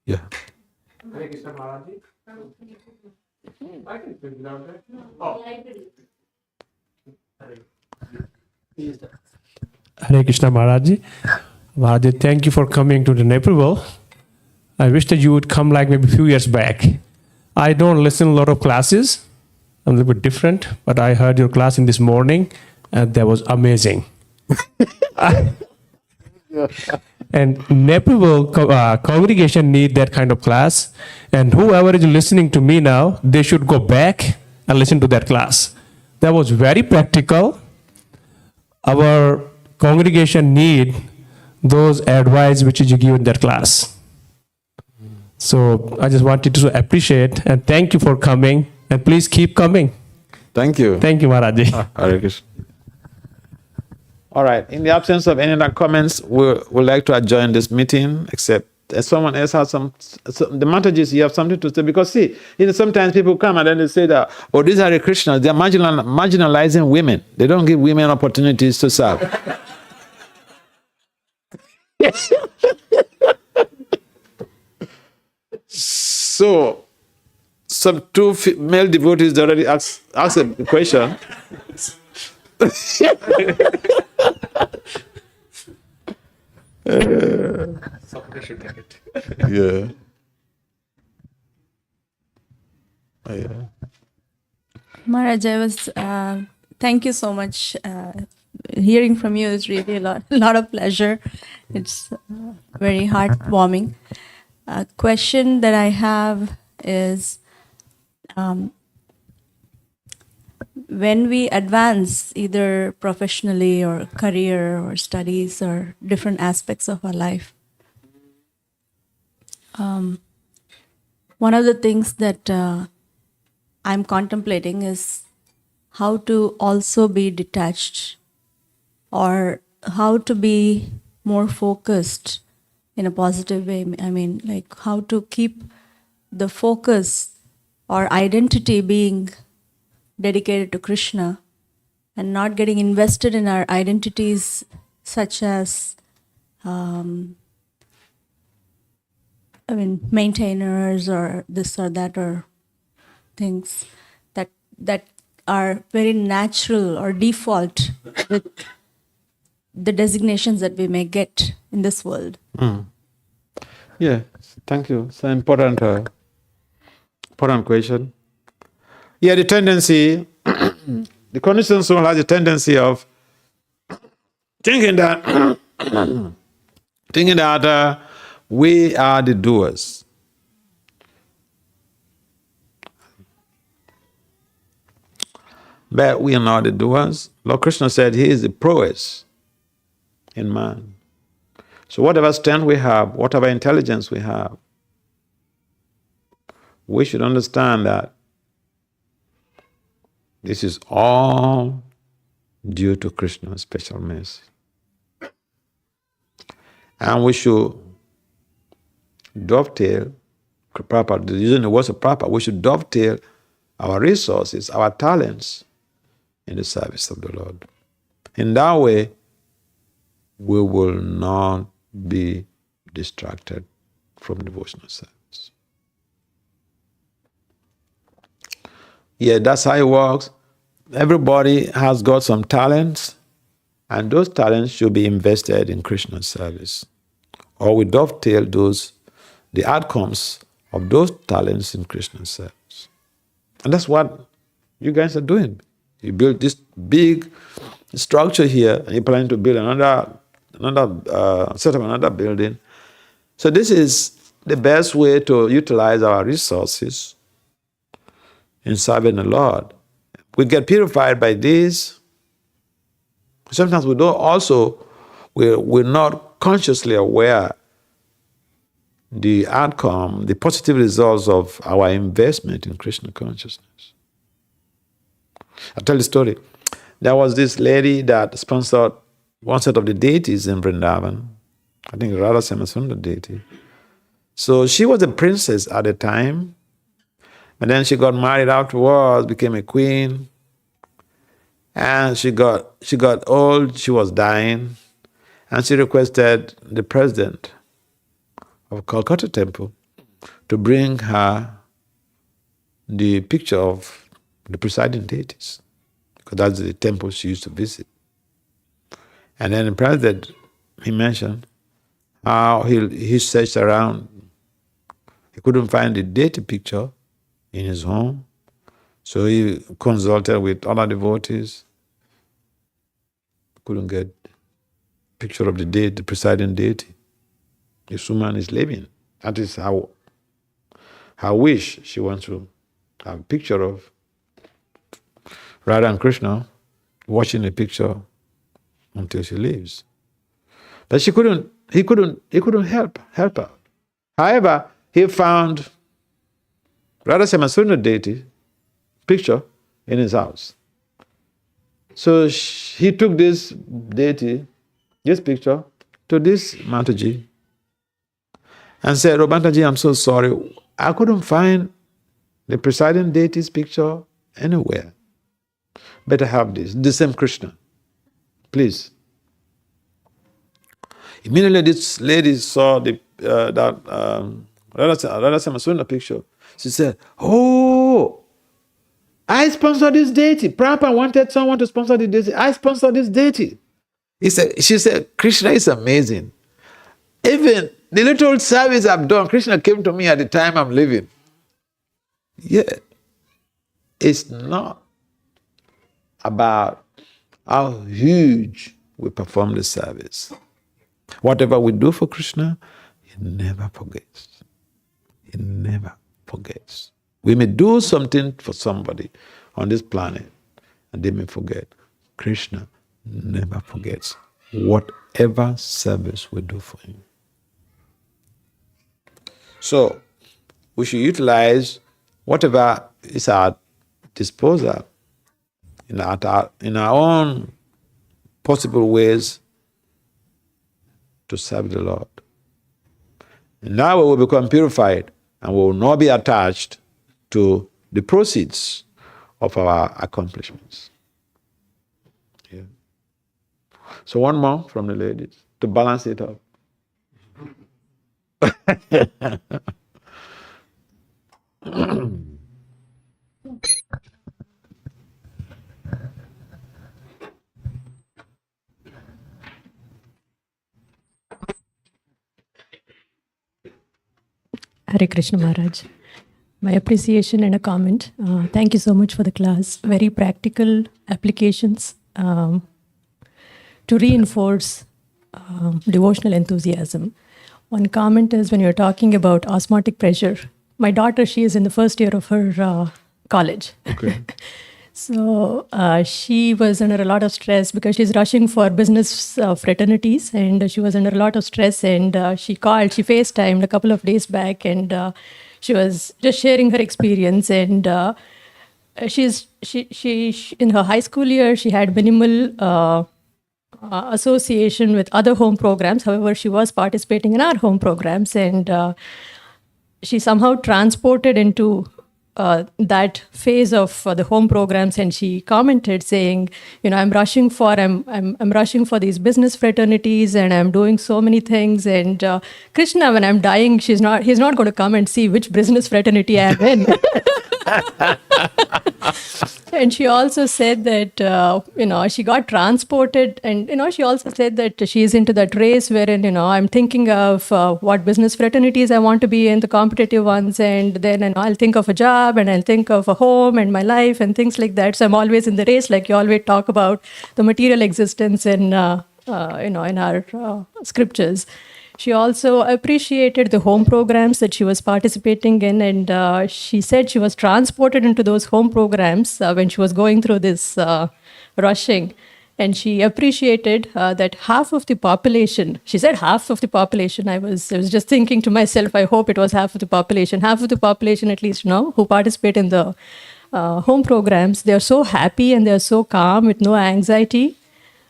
Yeah. Hare Krishna Maharaj ji. I can print it out there. Oh. Hare Krishna Maharaj ji. Maharaj ji, thank you for coming to the Naperville. I wish that you would come like maybe a few years back. I don't listen a lot of classes. I'm a little bit different, but I heard your class in this morning and that was amazing. And Naperville congregation need that kind of class. And whoever is listening to me now, they should go back and listen to that class. That was very practical. Our congregation need those advice which you give in that class. So I just wanted to appreciate and thank you for coming, and please keep coming. Thank you. Thank you, Maharaj ji. Hare Krishna. All right. In the absence of any other comments, we'd like to adjourn this meeting, except if someone else has the matter is you have something to say. Because see, sometimes people come and then they say that, these are the Krishnas, they're marginalizing women. They don't give women opportunities to serve. So, some two male devotees already asked a question. Somebody should take it. Yeah. Oh, yeah. Maharaj, thank you so much. Hearing from you is really a lot of pleasure. It's very heartwarming. A question that I have is, when we advance either professionally or career or studies or different aspects of our life, one of the things that I'm contemplating is how to also be detached, or how to be more focused in a positive way. I mean, like how to keep the focus or identity being dedicated to Krishna and not getting invested in our identities such as maintainers or this or that, or things that are very natural or default with the designations that we may get in this world. Yeah, thank you. It's an important question. Yeah, the tendency, the conditioned soul has a tendency of thinking that we are the doers. But we are not the doers. Lord Krishna said he is the prowess in man. So whatever strength we have, whatever intelligence we have, we should understand that this is all due to Krishna's special mercy. And we should dovetail, using the words of Prabhupada, we should dovetail our resources, our talents in the service of the Lord. In that way, we will not be distracted from devotional service. Yeah, that's how it works. Everybody has got some talents, and those talents should be invested in Krishna's service. Or we dovetail the outcomes of those talents in Krishna's service. And that's what you guys are doing. You build this big structure here, and you're planning to build set up another building. So this is the best way to utilize our resources in serving the Lord. We get purified by this. Sometimes we don't also, we're not consciously aware the outcome, the positive results of our investment in Krishna consciousness. I'll tell you a story. There was this lady that sponsored one set of the deities in Vrindavan. I think Radha Samasundar deity. So she was a princess at the time, but then she got married afterwards, became a queen, and she got old, she was dying, and she requested the president of Calcutta Temple to bring her the picture of the presiding deities, because that's the temple she used to visit. And then the president, he mentioned how he searched around. He couldn't find the deity picture in his home, so he consulted with other devotees. Couldn't get a picture of the deity, the presiding deity. This woman is living. That is her wish. She wants to have a picture of Radha and Krishna watching the picture until she leaves. But he couldn't help her. However, he found Radha Samasundar deity picture in his house. So he took this deity, this picture, to this Mataji and said, "Oh, Mataji, I'm so sorry. I couldn't find the presiding deity's picture anywhere. Better have this, the same Krishna. Please." Immediately this lady saw Radha Samasundar picture. She said, "Oh, I sponsored this deity. Prabhupada wanted someone to sponsor the deity. I sponsored this deity." She said, "Krishna is amazing. Even the little service I've done, Krishna came to me at the time I'm living." Yeah, it's not about how huge we perform the service. Whatever we do for Krishna, He never forgets. He never forgets. We may do something for somebody on this planet and they may forget. Krishna never forgets whatever service we do for Him. So, we should utilize whatever is at disposal in our own possible ways to serve the Lord. And now we will become purified and we will not be attached to the proceeds of our accomplishments. Yeah. So one more from the ladies to balance it up. Hare Krishna Maharaj. My appreciation and a comment. Thank you so much for the class. Very practical applications to reinforce devotional enthusiasm. One comment is when you're talking about osmotic pressure. My daughter, she is in the first year of her college. Okay. So she was under a lot of stress because she's rushing for business fraternities, and she was under a lot of stress. And she FaceTimed a couple of days back, and she was just sharing her experience. And she in her high school year she had minimal association with other home programs. However, she was participating in our home programs, and she somehow transported into that phase of the home programs, and she commented saying, I'm rushing for these business fraternities, and I'm doing so many things, and Krishna, when I'm dying, he's not going to come and see which business fraternity I'm in. And she also said that, she got transported, and, she also said that she's into that race wherein, I'm thinking of what business fraternities I want to be in, the competitive ones, and then I'll think of a job, and I'll think of a home and my life and things like that. So I'm always in the race, like you always talk about the material existence in our scriptures. She also appreciated the home programs that she was participating in, and she said she was transported into those home programs when she was going through this rushing. And she appreciated that half of the population, she said half of the population, I was just thinking to myself, I hope it was half of the population at least, who participate in the home programs. They're so happy and they're so calm with no anxiety.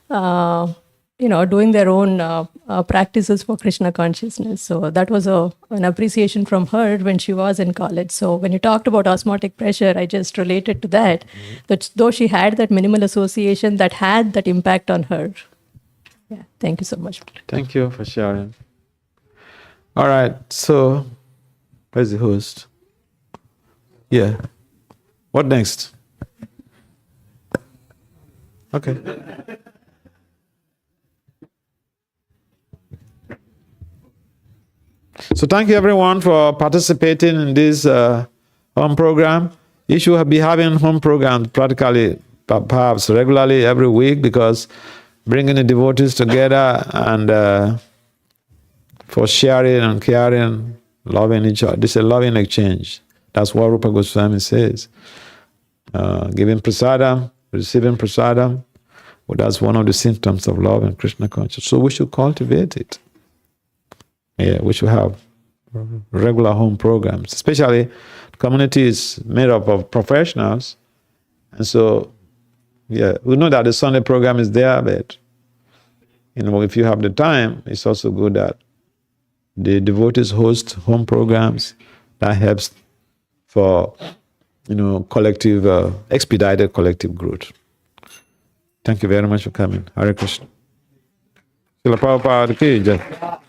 Doing their own practices for Krishna consciousness. So that was an appreciation from her when she was in college. So when you talked about osmotic pressure, I just related to that, that though she had that minimal association, that had that impact on her. Yeah, thank you so much. Thank you for sharing. All right, so where's the host? Yeah. What next? Okay. So thank you everyone for participating in this home program. You should be having home programs practically, perhaps regularly every week, because bringing the devotees together and for sharing and caring, loving each other. This is a loving exchange. That's what Rupa Goswami says. Giving prasadam, receiving prasadam, well, that's one of the symptoms of love and Krishna consciousness. So we should cultivate it. Yeah, we should have regular home programs, especially the community is made up of professionals. And so, yeah, we know that the Sunday program is there, but, if you have the time, it's also good that the devotees host home programs. That helps for, collective, expedited collective growth. Thank you very much for coming. Hare Krishna. Srila Prabhupada ki jai.